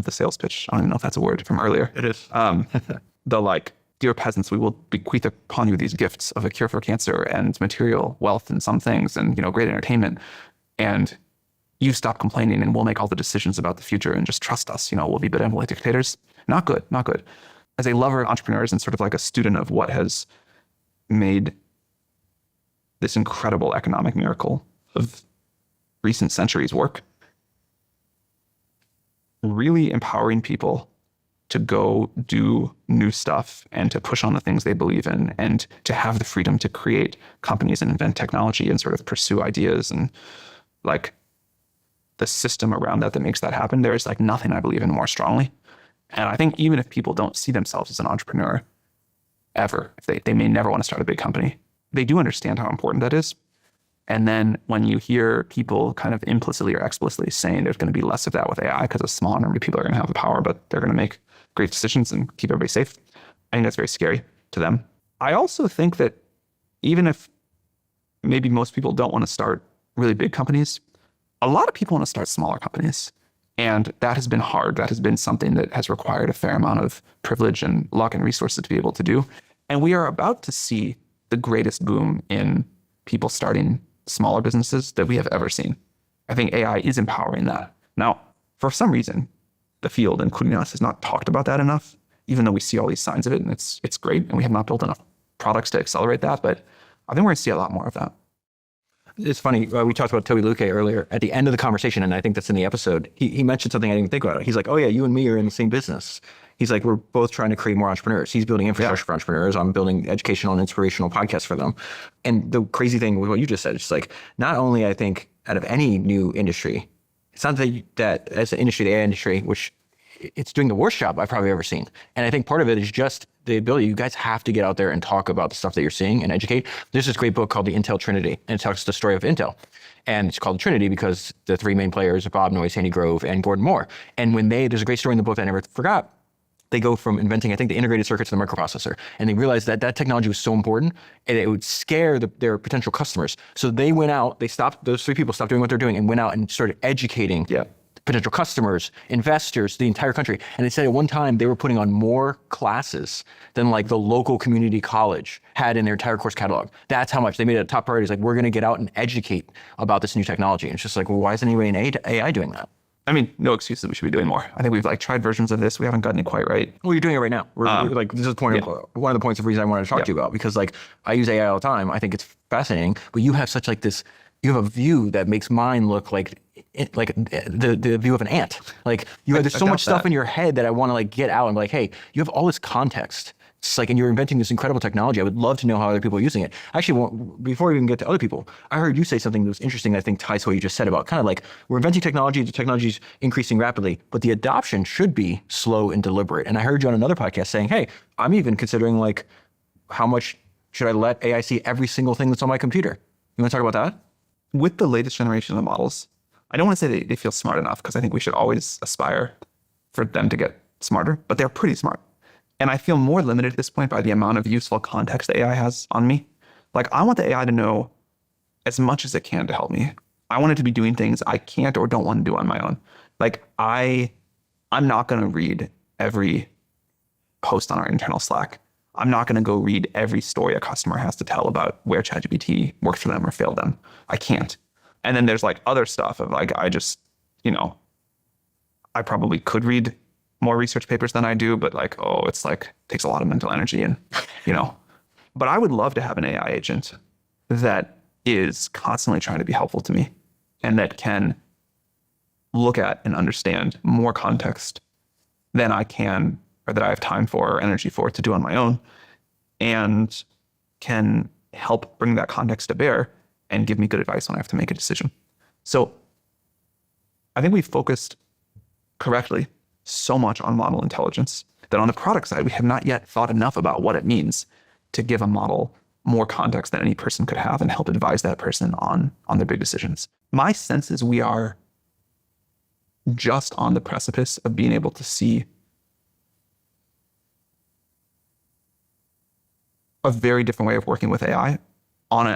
the sales pitch. I don't even know if that's a word from earlier. It is. The like, dear peasants, we will bequeath upon you these gifts of a cure for cancer and material wealth and some things and, great entertainment. And you stop complaining and we'll make all the decisions about the future and just trust us. We'll be benevolent dictators. Not good, not good. As a lover of entrepreneurs and sort of like a student of what has made this incredible economic miracle of recent centuries work, really empowering people to go do new stuff and to push on the things they believe in and to have the freedom to create companies and invent technology and sort of pursue ideas and like the system around that makes that happen. There is like nothing I believe in more strongly. And I think even if people don't see themselves as an entrepreneur ever, if they may never want to start a big company, they do understand how important that is. And then when you hear people kind of implicitly or explicitly saying there's going to be less of that with AI because a small number of people are going to have the power, but they're going to make great decisions and keep everybody safe, I think that's very scary to them. I also think that even if maybe most people don't want to start really big companies, a lot of people want to start smaller companies. And that has been hard. That has been something that has required a fair amount of privilege and luck and resources to be able to do. And we are about to see the greatest boom in people starting smaller businesses that we have ever seen. I think AI is empowering that. Now, for some reason, the field, including us, has not talked about that enough, even though we see all these signs of it, and it's great, and we have not built enough products to accelerate that. But I think we're going to see a lot more of that. It's funny. We talked about Toby Luque earlier. At the end of the conversation, and I think that's in the episode, he mentioned something I didn't even think about. He's like, oh yeah, you and me are in the same business. He's like, we're both trying to create more entrepreneurs. He's building infrastructure for entrepreneurs. I'm building educational and inspirational podcasts for them. And the crazy thing with what you just said, it's like, not only I think out of any new industry, it's not that as an industry, the AI industry, which it's doing the worst job I've probably ever seen. And I think part of it is just the ability, you guys have to get out there and talk about the stuff that you're seeing and educate. There's this great book called The Intel Trinity, and it tells the story of Intel. And it's called Trinity because the three main players are Bob Noyce, Andy Grove, and Gordon Moore. And when there's a great story in the book that I never forgot. They go from inventing, I think, the integrated circuit to the microprocessor. And they realized that that technology was so important and it would scare their potential customers. So they went out, those three people stopped doing what they're doing and went out and started educating potential customers, investors, the entire country. And they said at one time they were putting on more classes than like the local community college had in their entire course catalog. That's how much they made it a top priority. It's like, we're going to get out and educate about this new technology. And it's just like, well, why isn't anybody in AI doing that? I mean, no excuse that we should be doing more. I think we've like tried versions of this. We haven't gotten it quite right. Well, you're doing it right now. We're like, this is the point of, one of the points of reason I wanted to talk to you about, because like I use AI all the time. I think it's fascinating, but you have such like this, you have a view that makes mine look like the view of an ant. Like there's so much stuff in your head that I want to like get out and be like, hey, you have all this context. It's like, and you're inventing this incredible technology. I would love to know how other people are using it. Actually, before we even get to other people, I heard you say something that was interesting that I think ties to what you just said about kind of like, we're inventing technology, the technology is increasing rapidly, but the adoption should be slow and deliberate. And I heard you on another podcast saying, hey, I'm even considering like, how much should I let AI see every single thing that's on my computer? You want to talk about that? With the latest generation of models, I don't want to say they feel smart enough, because I think we should always aspire for them to get smarter, but they're pretty smart. And I feel more limited at this point by the amount of useful context AI has on me. Like, I want the AI to know as much as it can to help me. I want it to be doing things I can't or don't want to do on my own. Like, I'm not going to read every post on our internal Slack. I'm not going to go read every story a customer has to tell about where ChatGPT worked for them or failed them. I can't. And then there's like other stuff of like, I just, I probably could read more research papers than I do, but like, it's like, takes a lot of mental energy and, but I would love to have an AI agent that is constantly trying to be helpful to me and that can look at and understand more context than I can, or that I have time for or energy for to do on my own, and can help bring that context to bear and give me good advice when I have to make a decision. So I think we've focused correctly so much on model intelligence that on the product side, we have not yet thought enough about what it means to give a model more context than any person could have and help advise that person on their big decisions. My sense is we are just on the precipice of being able to see a very different way of working with AI on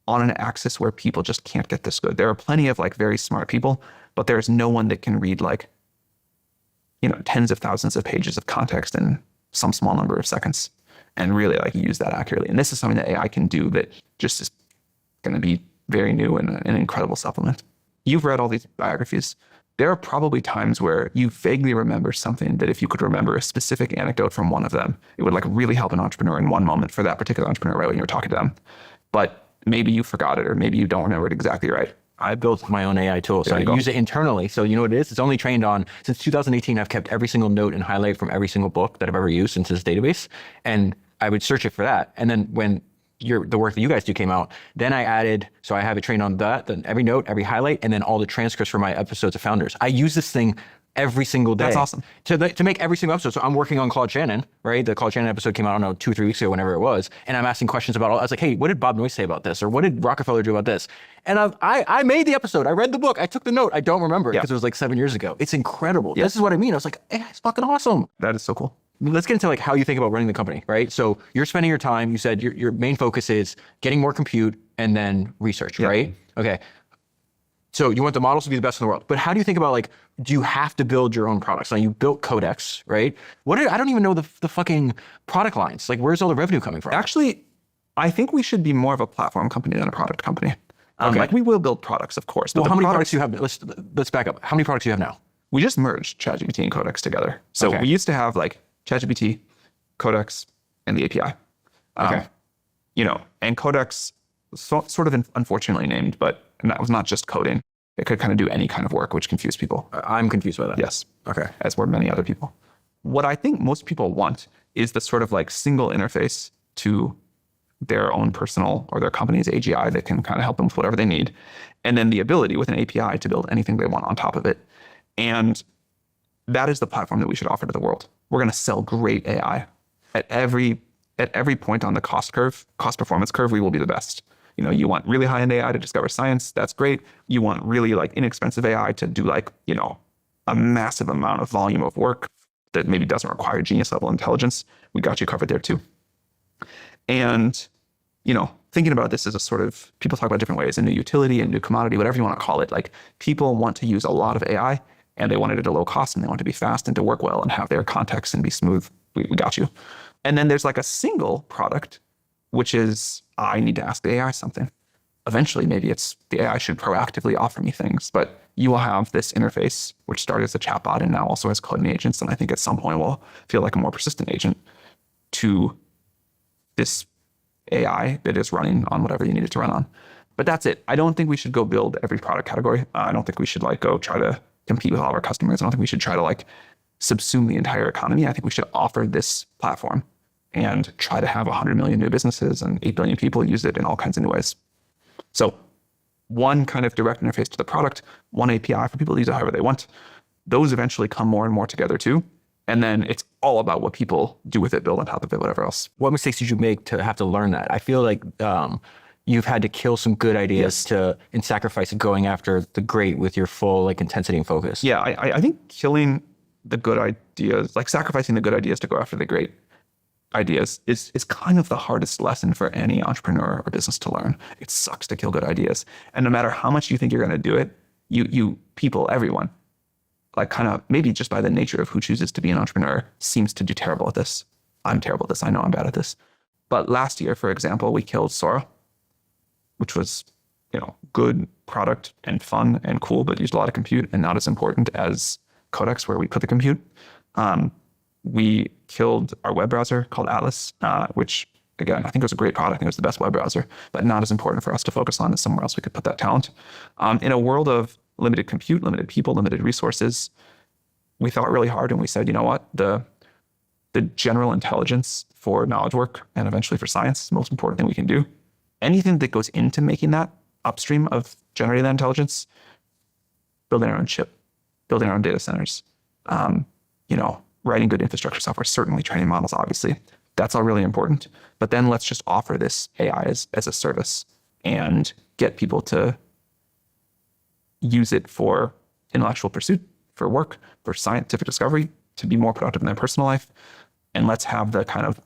an axis where people just can't get this good. There are plenty of like very smart people, but there's no one that can read like, tens of thousands of pages of context in some small number of seconds and really like use that accurately. And this is something that AI can do that just is going to be very new and an incredible supplement. You've read all these biographies. There are probably times where you vaguely remember something that if you could remember a specific anecdote from one of them, it would like really help an entrepreneur in one moment for that particular entrepreneur right when you were talking to them. But maybe you forgot it, or maybe you don't remember it exactly right. I built my own AI tool, so I use it internally. So you know what it is? It's only trained on, since 2018, I've kept every single note and highlight from every single book that I've ever used into this database. And I would search it for that. And then when the work that you guys do came out, then I added, so I have it trained on that, then every note, every highlight, and then all the transcripts for my episodes of Founders. I use this thing every single day. That's awesome. To make every single episode. So I'm working on Claude Shannon, right? The Claude Shannon episode came out, I don't know, 2 or 3 weeks ago, whenever it was. And I'm asking questions about all, I was like, hey, what did Bob Noyce say about this? Or what did Rockefeller do about this? And I made the episode. I read the book. I took the note. I don't remember it because it was like 7 years ago. It's incredible. This is what I mean. I was like, hey, it's fucking awesome. That is so cool. let's get into like how you think about running the company, right? So you're spending your time, you said your main focus is getting more compute and then research, right? Okay. So you want the models to be the best in the world, but how do you think about like, do you have to build your own products? Now you built Codex, right? I don't even know the fucking product lines. Like where's all the revenue coming from? Actually, I think we should be more of a platform company than a product company. Okay. Like we will build products, of course. But Well, how many products do you have? Let's back up. How many products do you have now? We just merged ChatGPT and Codex together. So Okay. we used to have like ChatGPT, Codex, and the API. Okay. And Codex sort of unfortunately named, but that was not just coding. It could kind of do any kind of work, which confused people. I'm confused by that. Yes. Okay. As were many other people. What I think most people want is the sort of like single interface to their own personal or their company's AGI that can kind of help them with whatever they need. And then the ability with an API to build anything they want on top of it. And that is the platform that we should offer to the world. We're going to sell great AI. At every point on the cost performance curve, we will be the best. You want really high-end AI to discover science, that's great. You want really like inexpensive AI to do like, a massive amount of volume of work that maybe doesn't require genius level intelligence. We got you covered there too. And, thinking about this as a sort of, people talk about different ways, a new utility, a new commodity, whatever you want to call it. Like people want to use a lot of AI and they want it at a low cost and they want it to be fast and to work well and have their context and be smooth. We got you. And then there's like a single product, which is, I need to ask the AI something. Eventually, maybe it's the AI should proactively offer me things, but you will have this interface, which started as a chatbot and now also has coding agents. And I think at some point will feel like a more persistent agent to this AI that is running on whatever you need it to run on. But that's it. I don't think we should go build every product category. I don't think we should like go try to compete with all of our customers. I don't think we should try to like subsume the entire economy. I think we should offer this platform and try to have 100 million new businesses and 8 billion people use it in all kinds of new ways. So one kind of direct interface to the product, one API for people to use it however they want. Those eventually come more and more together too. And then it's all about what people do with it, build on top of it, whatever else. What mistakes did you make to have to learn that? I feel like you've had to kill some good ideas and sacrifice going after the great with your full like intensity and focus. Yeah, I think killing the good ideas, like sacrificing the good ideas to go after the great ideas is kind of the hardest lesson for any entrepreneur or business to learn. It sucks to kill good ideas. And no matter how much you think you're going to do it, you people, everyone, like kind of maybe just by the nature of who chooses to be an entrepreneur seems to do terrible at this. I'm terrible at this. I know I'm bad at this. But last year, for example, we killed Sora, which was, good product and fun and cool, but used a lot of compute and not as important as Codex, where we put the compute. We killed our web browser called Atlas, which again, I think it was a great product. I think it was the best web browser, but not as important for us to focus on as somewhere else we could put that talent. In a world of limited compute, limited people, limited resources, we thought really hard and we said, you know what, the general intelligence for knowledge work and eventually for science is the most important thing we can do. Anything that goes into making that upstream of generating that intelligence, building our own chip, building our own data centers, writing good infrastructure software, certainly training models, obviously. That's all really important. But then let's just offer this AI as a service and get people to use it for intellectual pursuit, for work, for scientific discovery, to be more productive in their personal life. And let's have the kind of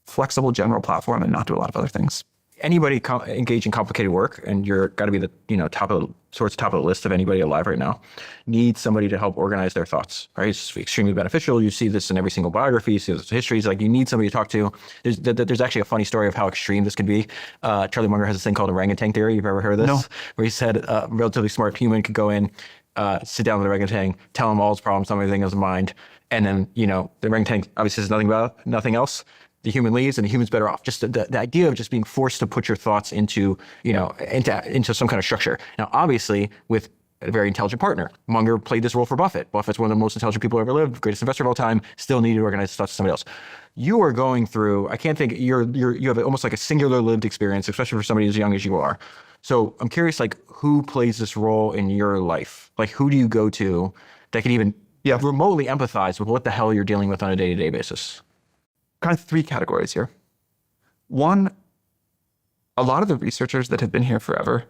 flexible general platform and not do a lot of other things. Anybody engage in complicated work, and you're got to be the top of the list of anybody alive right now, needs somebody to help organize their thoughts. Right, it's extremely beneficial. You see this in every single biography. You see this in histories. Like you need somebody to talk to. There's actually a funny story of how extreme this could be. Charlie Munger has this thing called orangutan theory. You've ever heard of this? No. Where he said a relatively smart human could go in, sit down with the orangutan, tell him all his problems, tell him everything in his mind, and then the orangutan obviously says nothing else. The human leaves and the human's better off. Just the idea of just being forced to put your thoughts into some kind of structure. Now, obviously, with a very intelligent partner, Munger played this role for Buffett. Buffett's one of the most intelligent people who ever lived, greatest investor of all time, still needed to organize his thoughts to somebody else. You are going through, I can't think, you have almost like a singular lived experience, especially for somebody as young as you are. So I'm curious, like, who plays this role in your life? Like, who do you go to that can even remotely empathize with what the hell you're dealing with on a day-to-day basis? Kind of three categories here. One, a lot of the researchers that have been here forever,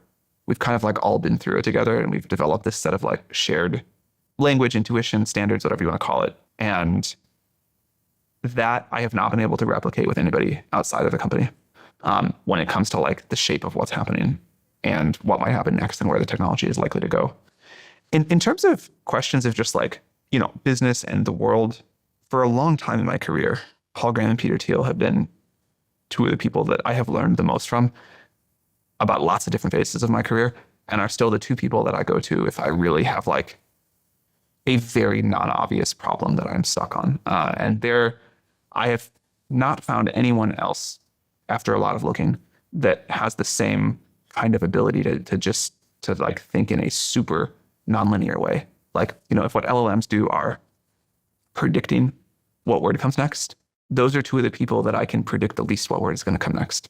we've kind of like all been through it together and we've developed this set of like shared language, intuition, standards, whatever you want to call it. And that I have not been able to replicate with anybody outside of the company when it comes to like the shape of what's happening and what might happen next and where the technology is likely to go. In terms of questions of just like, business and the world, for a long time in my career, Paul Graham and Peter Thiel have been two of the people that I have learned the most from about lots of different phases of my career, and are still the two people that I go to if I really have like a very non-obvious problem that I'm stuck on. I have not found anyone else after a lot of looking that has the same kind of ability to like think in a super nonlinear way. Like, if what LLMs do are predicting what word comes next, those are two of the people that I can predict the least what word is going to come next.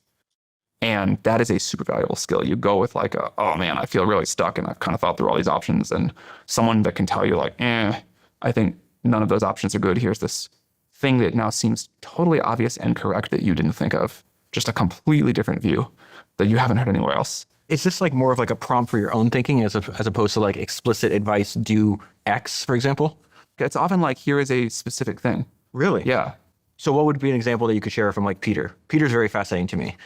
And that is a super valuable skill. You go with like, oh man, I feel really stuck and I've kind of thought through all these options, and someone that can tell you like, I think none of those options are good. Here's this thing that now seems totally obvious and correct that you didn't think of. Just a completely different view that you haven't heard anywhere else. Is this like more of like a prompt for your own thinking as opposed to like explicit advice, do X, for example? It's often like, here is a specific thing. Really? Yeah. So what would be an example that you could share from like Peter? Peter's very fascinating to me.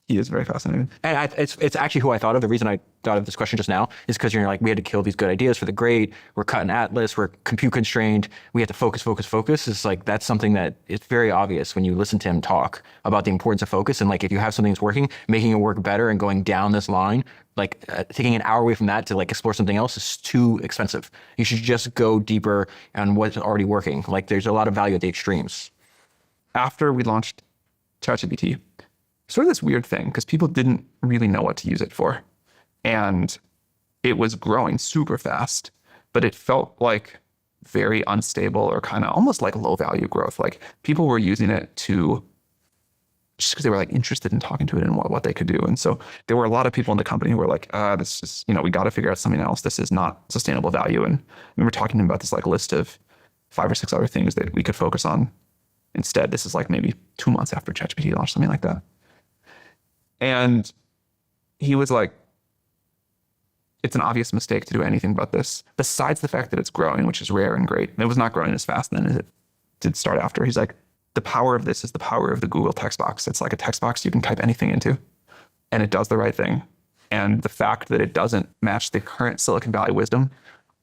He is very fascinating. And it's actually who I thought of. The reason I thought of this question just now is because you're like, we had to kill these good ideas for the grade. We're cutting Atlas. We're compute constrained. We have to focus. It's like, that's something that is very obvious when you listen to him talk about the importance of focus. And like, if you have something that's working, making it work better and going down this line, like taking an hour away from that to like explore something else is too expensive. You should just go deeper on what's already working. Like, there's a lot of value at the extremes. After we launched ChatGPT, sort of this weird thing, because people didn't really know what to use it for. And it was growing super fast, but it felt like very unstable or kind of almost like low value growth. Like, people were using it just because they were like interested in talking to it and what they could do. And so there were a lot of people in the company who were like, this is, we got to figure out something else. This is not sustainable value. And I remember talking to him about this like list of 5 or 6 other things that we could focus on instead. This is like maybe 2 months after ChatGPT launched, something like that. And he was like, it's an obvious mistake to do anything but this, besides the fact that it's growing, which is rare and great. And it was not growing as fast then as it did start after. He's like, the power of this is the power of the Google text box. It's like a text box you can type anything into, and it does the right thing. And the fact that it doesn't match the current Silicon Valley wisdom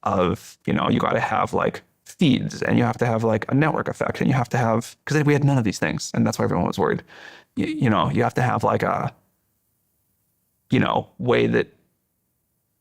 of, you got to have like feeds, and you have to have like a network effect, and you have to have, because we had none of these things, and that's why everyone was worried. You have to have like a way that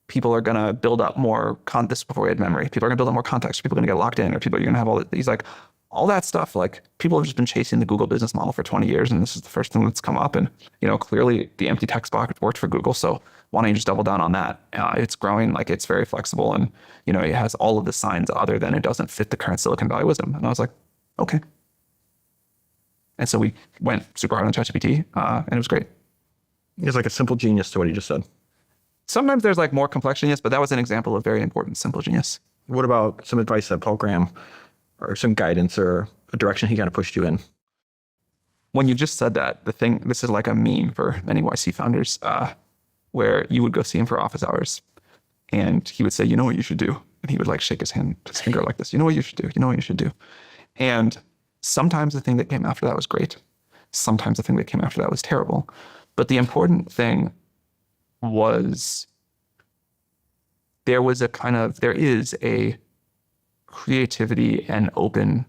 people are going to build up more this before we had memory. People are going to build up more context. People are going to get locked in, or people are going to have he's like, all that stuff. Like, people have just been chasing the Google business model for 20 years. And this is the first thing that's come up. And, clearly the empty text box worked for Google. So why don't you just double down on that? It's growing, like, it's very flexible. And, it has all of the signs other than it doesn't fit the current Silicon Valley wisdom. And I was like, okay. And so we went super hard on ChatGPT, and it was great. There's like a simple genius to what he just said. Sometimes there's like more complex genius, but that was an example of very important simple genius. What about some advice that Paul Graham, or some guidance or a direction he kind of pushed you in? When you just said that, this is like a meme for many YC founders, where you would go see him for office hours and he would say, you know what you should do? And he would like shake his finger like this. You know what you should do? You know what you should do? And sometimes the thing that came after that was great. Sometimes the thing that came after that was terrible. But the important thing was there is a creativity and open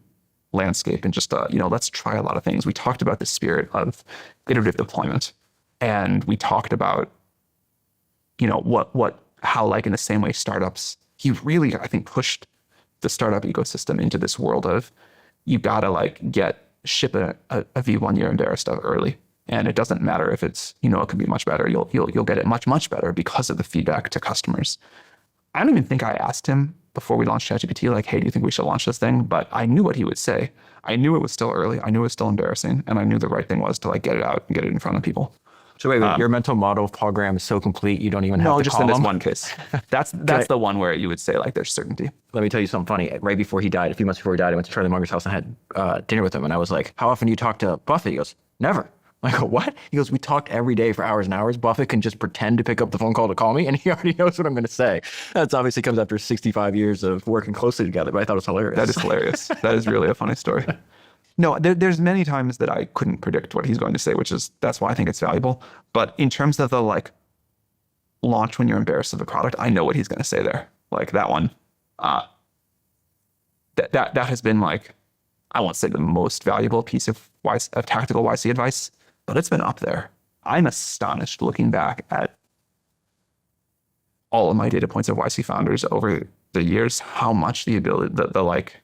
landscape, and just, let's try a lot of things. We talked about the spirit of iterative deployment, and we talked about, how like in the same way startups, he really, I think, pushed the startup ecosystem into this world of, you gotta like ship a V1 year Endera stuff early. And it doesn't matter if it's, it could be much better. You'll get it much, much better because of the feedback to customers. I don't even think I asked him before we launched ChatGPT, like, hey, do you think we should launch this thing? But I knew what he would say. I knew it was still early. I knew it was still embarrassing. And I knew the right thing was to like get it out and get it in front of people. So wait, your mental model of Paul Graham is so complete, you don't even have to just call in this him? one case. That's the one where you would say like there's certainty. Let me tell you something funny. Right before he died, a few months before he died, I went to Charlie Munger's house and had dinner with him. And I was like, how often do you talk to Buffett? He goes, never. I go, what? He goes, we talked every day for hours and hours. Buffett can just pretend to pick up the phone call to call me, and he already knows what I'm going to say. That's obviously comes after 65 years of working closely together, but I thought it was hilarious. That is hilarious. That is really a funny story. No, there's many times that I couldn't predict what he's going to say, that's why I think it's valuable. But in terms of the like launch when you're embarrassed of the product, I know what he's going to say there. Like that one, that has been like, I won't say the most valuable piece of tactical YC advice, but it's been up there. I'm astonished looking back at all of my data points of YC founders over the years, how much the ability, the like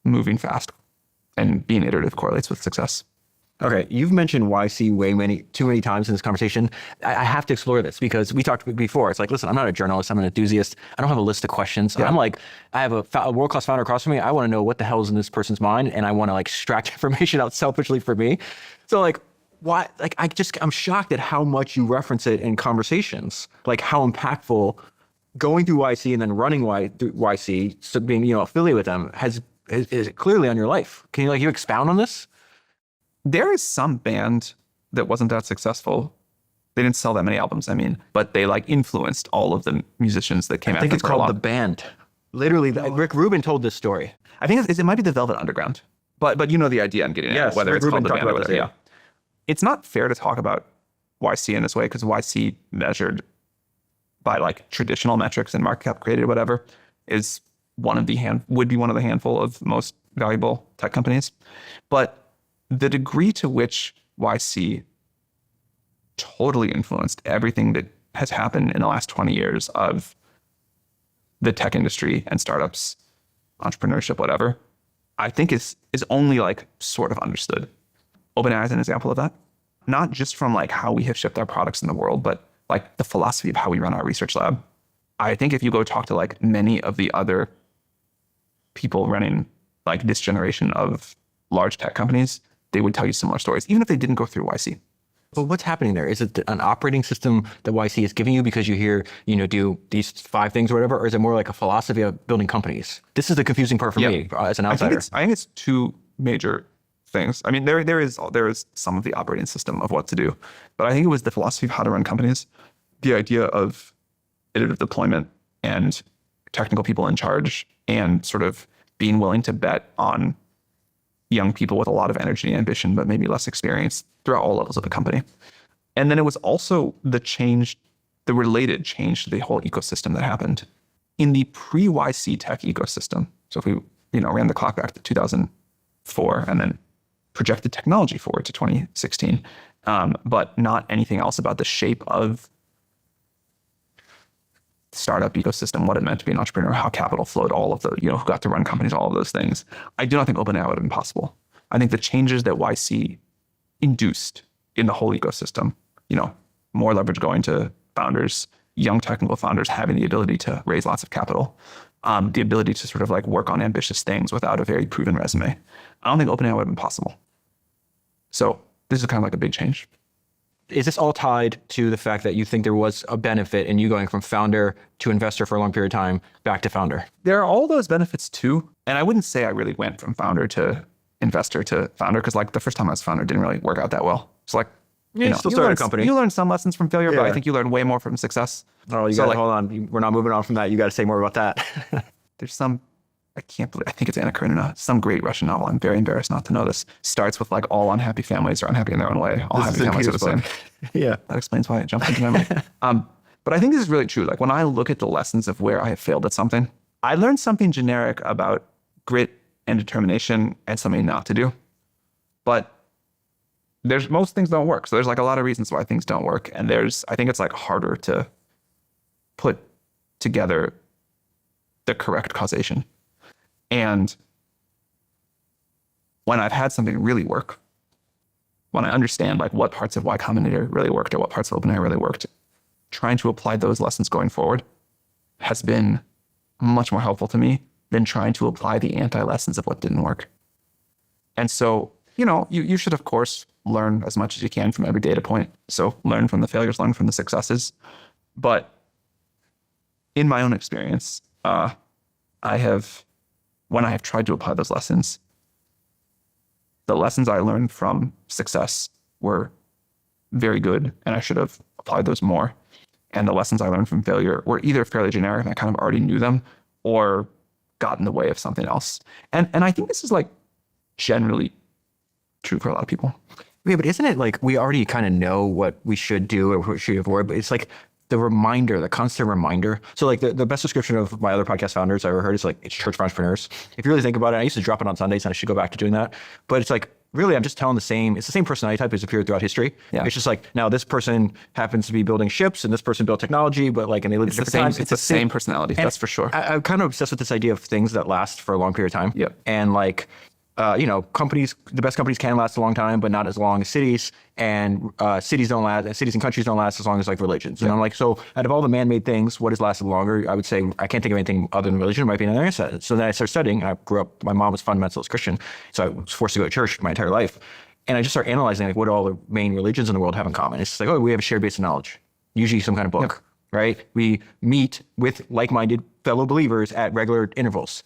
moving fast and being iterative correlates with success. Okay, you've mentioned YC too many times in this conversation. I have to explore this because we talked before. It's like, listen, I'm not a journalist. I'm an enthusiast. I don't have a list of questions. Yeah. I'm like, I have a world-class founder across from me. I want to know what the hell is in this person's mind, and I want to like extract information out selfishly for me. So like, why? Like, I'm shocked at how much you reference it in conversations. Like how impactful going through YC and then running through YC, so being affiliated with them is clearly on your life. Can you expound on this? There is some band that wasn't that successful. They didn't sell that many albums, I mean, but they like influenced all of the musicians that came I after. think it's for a called long- The Band. Literally, Rick Rubin told this story. I think it might be the Velvet Underground, but you know the idea I'm getting at, Yes, whether Rick it's called Rubin The talked Band or about whatever. this, Yeah. It's not fair to talk about YC in this way because YC measured by like traditional metrics and market cap created, whatever, is would be one of the handful of most valuable tech companies. But the degree to which YC totally influenced everything that has happened in the last 20 years of the tech industry and startups, entrepreneurship, whatever, I think is only like sort of understood. OpenAI is an example of that. Not just from like how we have shipped our products in the world, but like the philosophy of how we run our research lab. I think if you go talk to like many of the other people running like this generation of large tech companies, they would tell you similar stories, even if they didn't go through YC. But what's happening there? Is it an operating system that YC is giving you because you hear, do these 5 things or whatever? Or is it more like a philosophy of building companies? This is the confusing part for me as an outsider. I think it's 2 major things. I mean, there is some of the operating system of what to do, but I think it was the philosophy of how to run companies, the idea of iterative deployment and technical people in charge, and sort of being willing to bet on young people with a lot of energy and ambition, but maybe less experience throughout all levels of the company. And then it was also the related change to the whole ecosystem that happened in the pre-YC tech ecosystem. So if we, ran the clock back to 2004 and then projected technology forward to 2016, but not anything else about the shape of startup ecosystem, what it meant to be an entrepreneur, how capital flowed, all of the, who got to run companies, all of those things. I do not think OpenAI would have been possible. I think the changes that YC induced in the whole ecosystem, more leverage going to founders, young technical founders having the ability to raise lots of capital, the ability to sort of like work on ambitious things without a very proven resume. I don't think OpenAI would have been possible. So this is kind of like a big change. Is this all tied to the fact that you think there was a benefit in you going from founder to investor for a long period of time back to founder? There are all those benefits too. And I wouldn't say I really went from founder to investor to founder, because like the first time I was founder didn't really work out that well. It's like, you still started a company. You learn some lessons from failure, but Yeah. I think you learn way more from success. Oh, hold on. We're not moving on from that. You got to say more about that. There's I think it's Anna Karenina, some great Russian novel. I'm very embarrassed not to know this. Starts with like all unhappy families are unhappy in their own way. All happy families are the same. Yeah. That explains why it jumped into my mind. But I think this is really true. Like when I look at the lessons of where I have failed at something, I learned something generic about grit and determination and something not to do. But most things don't work. So there's like a lot of reasons why things don't work. And I think it's like harder to put together the correct causation. And when I've had something really work, when I understand like what parts of Y Combinator really worked or what parts of OpenAI really worked, trying to apply those lessons going forward has been much more helpful to me than trying to apply the anti-lessons of what didn't work. And so, you should, of course, learn as much as you can from every data point. So learn from the failures, learn from the successes. But in my own experience, when I have tried to apply those lessons, the lessons I learned from success were very good, and I should have applied those more. And the lessons I learned from failure were either fairly generic, and I kind of already knew them, or got in the way of something else. And I think this is like generally true for a lot of people. Yeah, but isn't it like we already kind of know what we should do or what we should avoid, but it's like the reminder, the constant reminder. So like the best description of my other podcast founders I ever heard is like, it's church for entrepreneurs. If you really think about it, I used to drop it on Sundays and I should go back to doing that. But it's like, really, I'm just telling it's the same personality type as appeared throughout history. Yeah. It's just like, now this person happens to be building ships and this person built technology, but like, and they live in different times. It's the same personality, that's for sure. I'm kind of obsessed with this idea of things that last for a long period of time. Yep. And like, the best companies can last a long time, but not as long as cities. And cities and countries don't last as long as like religions. And I'm like, so out of all the man-made things, what has lasted longer? I would say I can't think of anything other than religion. It might be another answer. So then I started studying. I grew up, my mom was fundamentalist Christian, so I was forced to go to church my entire life. And I just started analyzing like what all the main religions in the world have in common. It's just like, oh, we have a shared base of knowledge, usually some kind of book, right? We meet with like-minded fellow believers at regular intervals.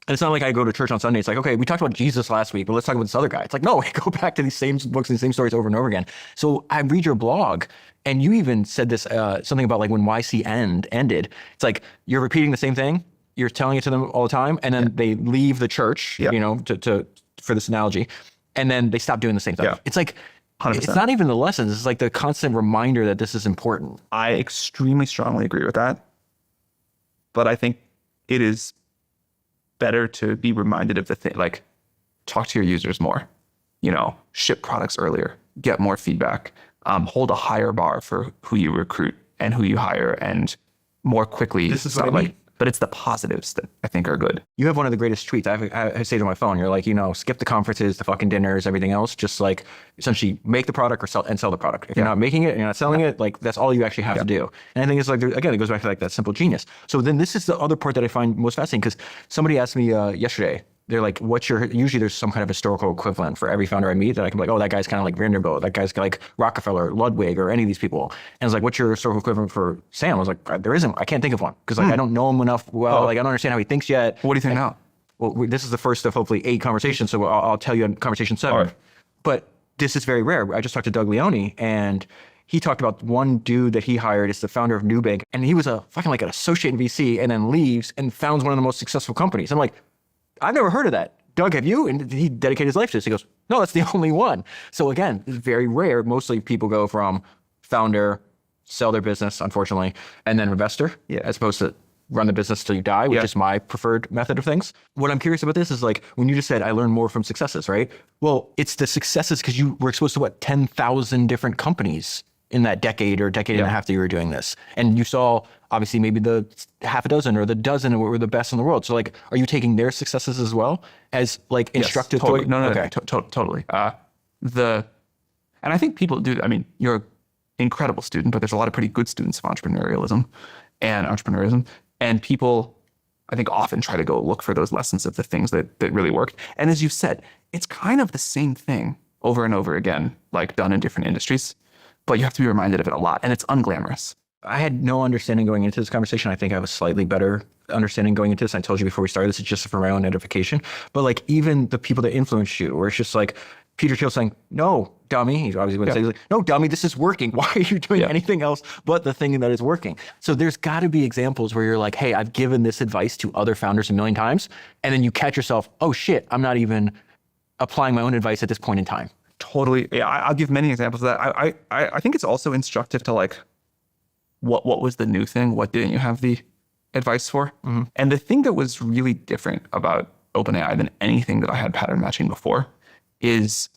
And it's not like I go to church on Sunday. It's like, okay, we talked about Jesus last week, but let's talk about this other guy. It's like, no, we go back to these same books and the same stories over and over again. So I read your blog, and you even said this, something about like when YC ended. It's like, you're repeating the same thing. You're telling it to them all the time. And then they leave the church, for this analogy. And then they stop doing the same thing. Yeah. It's like, 100%. It's not even the lessons. It's like the constant reminder that this is important. I extremely strongly agree with that. But I think it is better to be reminded of the thing, like talk to your users more, ship products earlier, get more feedback, hold a higher bar for who you recruit and who you hire, and more quickly. This is what I mean. But it's the positives that I think are good. You have one of the greatest tweets. I say to my phone, you're like, skip the conferences, the fucking dinners, everything else. Just like essentially make the product or sell the product. If you're not making it, and you're not selling it, like that's all you actually have to do. And I think it's like, again, it goes back to like that simple genius. So then this is the other part that I find most fascinating, because somebody asked me yesterday, they're like, usually there's some kind of historical equivalent for every founder I meet that I can be like, oh, that guy's kind of like Vanderbilt, that guy's like Rockefeller, Ludwig, or any of these people. And it's like, what's your historical equivalent for Sam? I was like, there isn't, I can't think of one. Because like, I don't know him enough well, like I don't understand how he thinks yet. What do you think now? Well, this is the first of hopefully 8 conversations, so I'll tell you on conversation 7. All right. But this is very rare. I just talked to Doug Leone, and he talked about one dude that he hired is the founder of Nubank, and he was a fucking like an associate in VC, and then leaves and founds one of the most successful companies. I'm like, I've never heard of that. Doug, have you? And he dedicated his life to this. He goes, no, that's the only one. So again, it's very rare. Mostly people go from founder, sell their business, unfortunately, and then investor, as opposed to run the business till you die, which is my preferred method of things. What I'm curious about this is like, when you just said, I learned more from successes, right? Well, it's the successes because you were exposed to 10,000 different companies in that decade or decade and a half that you were doing this. And you saw obviously maybe the half a dozen or the dozen were the best in the world. So like, are you taking their successes as well as like instructive? Yes, totally. No, okay. Totally. And I think people do, I mean, you're an incredible student, but there's a lot of pretty good students of entrepreneurialism and entrepreneurism. And people, I think, often try to go look for those lessons of the things that really worked. And as you said, it's kind of the same thing over and over again, like done in different industries, but you have to be reminded of it a lot, and it's unglamorous. I had no understanding going into this conversation. I think I have a slightly better understanding going into this. I told you before we started, this is just for my own edification. But like even the people that influence you, where it's just like Peter Thiel saying, no, dummy. He obviously wouldn't say, he's like, no, dummy, this is working. Why are you doing anything else but the thing that is working? So there's got to be examples where you're like, hey, I've given this advice to other founders a million times. And then you catch yourself, oh shit, I'm not even applying my own advice at this point in time. Totally. Yeah, I'll give many examples of that. I think it's also instructive to like, what was the new thing? What didn't you have the advice for? Mm-hmm. And the thing that was really different about OpenAI than anything that I had pattern matching before is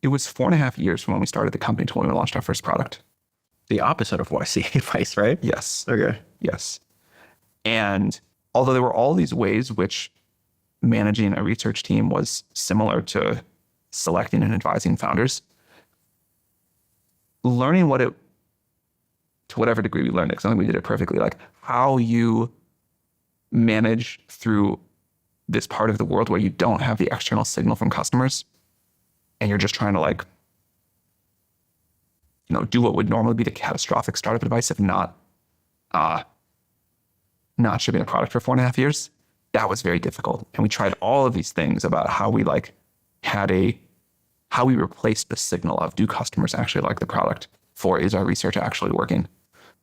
it was 4.5 years from when we started the company to when we launched our first product. The opposite of YC advice, right? Yes. Okay. Yes. And although there were all these ways which managing a research team was similar to selecting and advising founders, learning what it, to whatever degree we learned it, because I think we did it perfectly, like how you manage through this part of the world where you don't have the external signal from customers and you're just trying to like, do what would normally be the catastrophic startup advice of not shipping a product for 4.5 years. That was very difficult. And we tried all of these things about how we like how we replaced the signal of, do customers actually like the product, for is our research actually working?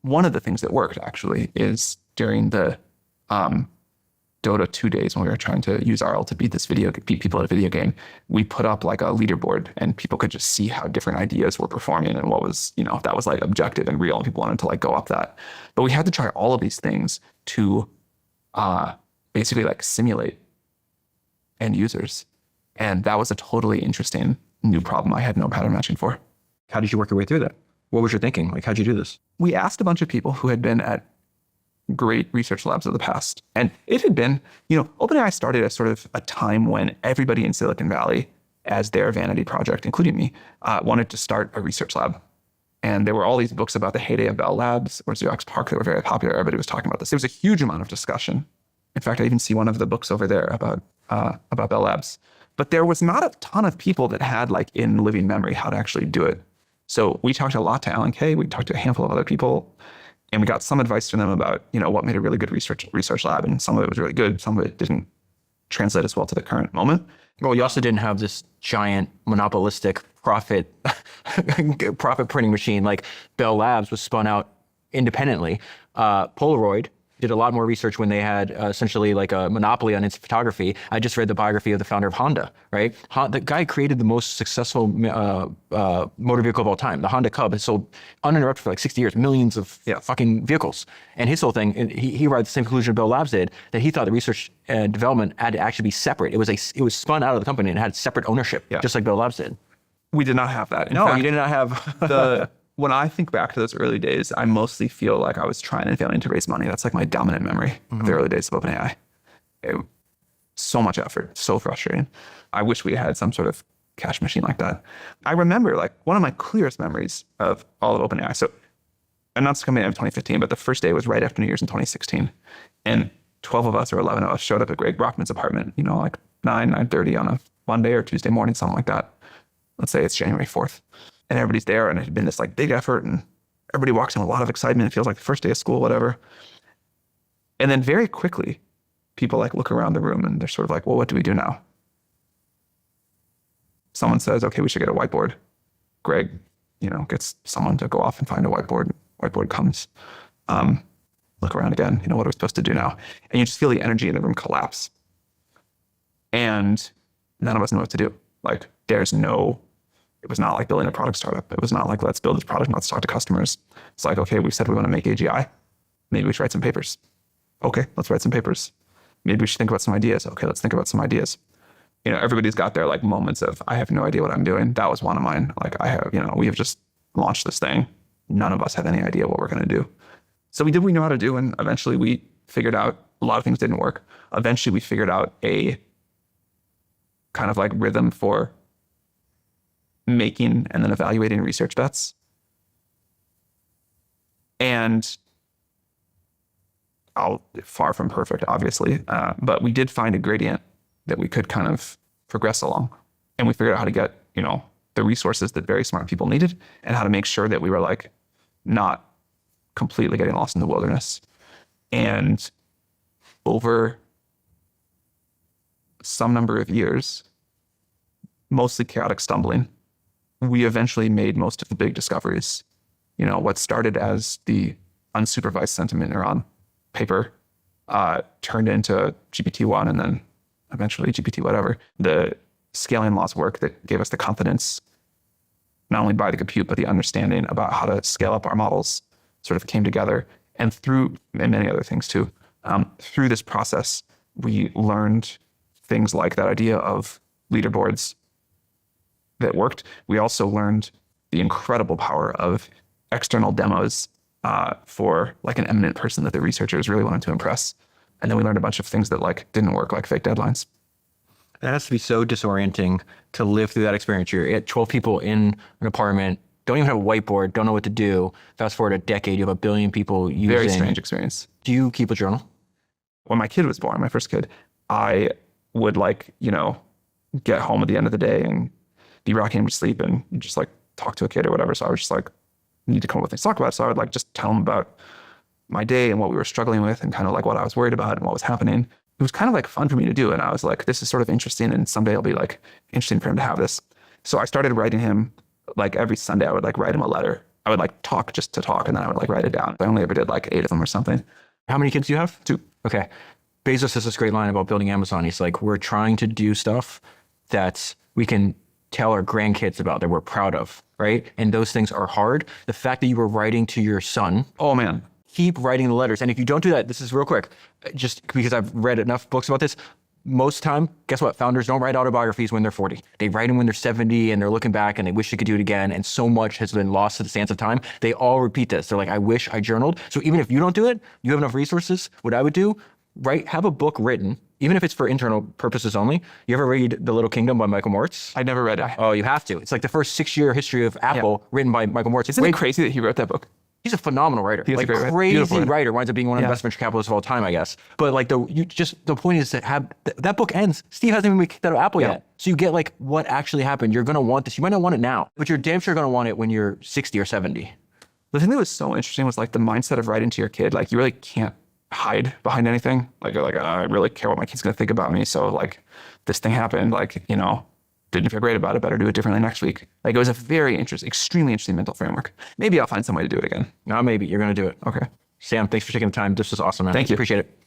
One of the things that worked actually is during the Dota 2 days when we were trying to use RL to beat people at a video game, we put up like a leaderboard and people could just see how different ideas were performing and what was, if that was like objective and real and people wanted to like go up that. But we had to try all of these things to basically like simulate end users. And that was a totally interesting new problem I had no pattern matching for. How did you work your way through that? What was your thinking? Like, how'd you do this? We asked a bunch of people who had been at great research labs of the past. And it had been, OpenAI started at sort of a time when everybody in Silicon Valley, as their vanity project, including me, wanted to start a research lab. And there were all these books about the heyday of Bell Labs or Xerox PARC that were very popular. Everybody was talking about this. There was a huge amount of discussion. In fact, I even see one of the books over there about Bell Labs. But there was not a ton of people that had like in living memory how to actually do it. So we talked a lot to Alan Kay. We talked to a handful of other people. And we got some advice from them about, what made a really good research lab. And some of it was really good. Some of it didn't translate as well to the current moment. Well, you also didn't have this giant monopolistic profit printing machine. Like Bell Labs was spun out independently. Polaroid did a lot more research when they had essentially like a monopoly on instant photography. I just read the biography of the founder of Honda, right? The guy created the most successful motor vehicle of all time, the Honda Cub. It sold uninterrupted for like 60 years, millions of fucking vehicles. And his whole thing, he arrived at the same conclusion Bell Labs did, that he thought the research and development had to actually be separate. It was spun out of the company and had separate ownership, just like Bell Labs did. We did not have that. In fact, you did not have when I think back to those early days, I mostly feel like I was trying and failing to raise money. That's like my dominant memory of the early days of OpenAI. So much effort, so frustrating. I wish we had some sort of cash machine like that. I remember like one of my clearest memories of all of OpenAI. So I announced coming in 2015, but the first day was right after New Year's in 2016. And 12 of us or 11 of us showed up at Greg Brockman's apartment, like 9:30 on a Monday or Tuesday morning, something like that. Let's say it's January 4th. And everybody's there, and it had been this like big effort, and everybody walks in with a lot of excitement. It feels like the first day of school, whatever. And then very quickly, people like look around the room and they're sort of like, well, what do we do now? Someone says, okay, we should get a whiteboard. Greg, gets someone to go off and find a whiteboard. Whiteboard comes. Look around again. What are we supposed to do now? And you just feel the energy in the room collapse. And none of us know what to do. Like, it was not like building a product startup. It was not like, let's build this product and let's talk to customers. It's like, okay, we said we want to make AGI. Maybe we should write some papers. Okay, let's write some papers. Maybe we should think about some ideas. Okay, let's think about some ideas. Everybody's got their like moments of, I have no idea what I'm doing. That was one of mine. Like we have just launched this thing. None of us have any idea what we're going to do. So we did what we know how to do. And eventually we figured out a lot of things didn't work. Eventually we figured out a kind of like rhythm for making and then evaluating research bets. And far from perfect, obviously, but we did find a gradient that we could kind of progress along. And we figured out how to get, the resources that very smart people needed and how to make sure that we were like not completely getting lost in the wilderness. And over some number of years, mostly chaotic stumbling, we eventually made most of the big discoveries. What started as the unsupervised sentiment neuron paper turned into GPT-1 and then eventually GPT whatever. The scaling laws work that gave us the confidence, not only by the compute, but the understanding about how to scale up our models sort of came together. And many other things too. Through this process, we learned things like that idea of leaderboards that worked. We also learned the incredible power of external demos for like an eminent person that the researchers really wanted to impress. And then we learned a bunch of things that like didn't work, like fake deadlines. That has to be so disorienting to live through that experience. You're at 12 people in an apartment, don't even have a whiteboard, don't know what to do. Fast forward a decade, you have 1 billion people using. Very strange experience. Do you keep a journal? When my kid was born, my first kid, I would get home at the end of the day and be rocking him to sleep and just like talk to a kid or whatever. So I was just like, need to come up with things to talk about. So I would like just tell him about my day and what we were struggling with and kind of like what I was worried about and what was happening. It was kind of like fun for me to do. And I was like, this is sort of interesting and someday it'll be like interesting for him to have this. So I started writing him like every Sunday. I would like write him a letter. I would like talk just to talk and then I would like write it down. I only ever did like 8 of them or something. How many kids do you have? 2. Okay. Bezos has this great line about building Amazon. He's like, we're trying to do stuff that we can tell our grandkids about, that we're proud of, right? And those things are hard. The fact that you were writing to your son, Oh man. keep writing the letters. And if you don't do that, this is real quick, just because I've read enough books about this, most time, guess what? Founders don't write autobiographies when they're 40. They write them when they're 70 and they're looking back and they wish they could do it again. And so much has been lost to the sands of time. They all repeat this. They're like, I wish I journaled. So even if you don't do it, you have enough resources. What I would do, have a book written, even if it's for internal purposes only. You ever read The Little Kingdom by Michael Moritz? I never read it. Oh, you have to. It's like the first 6-year history of Apple written by Michael Moritz. Isn't it crazy that he wrote that book? He's a phenomenal writer. He's a great writer. Crazy Beautiful writer. Winds up being one of the best venture capitalists of all time, I guess. But like the point is to have that book ends. Steve hasn't even been kicked out of Apple yet. So you get like what actually happened. You're gonna want this. You might not want it now, but you're damn sure gonna want it when you're 60 or 70. The thing that was so interesting was like the mindset of writing to your kid. Like you really can't hide behind anything. Like you're like, I really care what my kid's gonna think about me. So like this thing happened, like, you know, didn't feel great about it, better do it differently next week. Like it was a very extremely interesting mental framework. Maybe I'll find some way to do it again. No, maybe you're gonna do it. Okay. Sam, thanks for taking the time. This was awesome, man. Thank you. Appreciate it.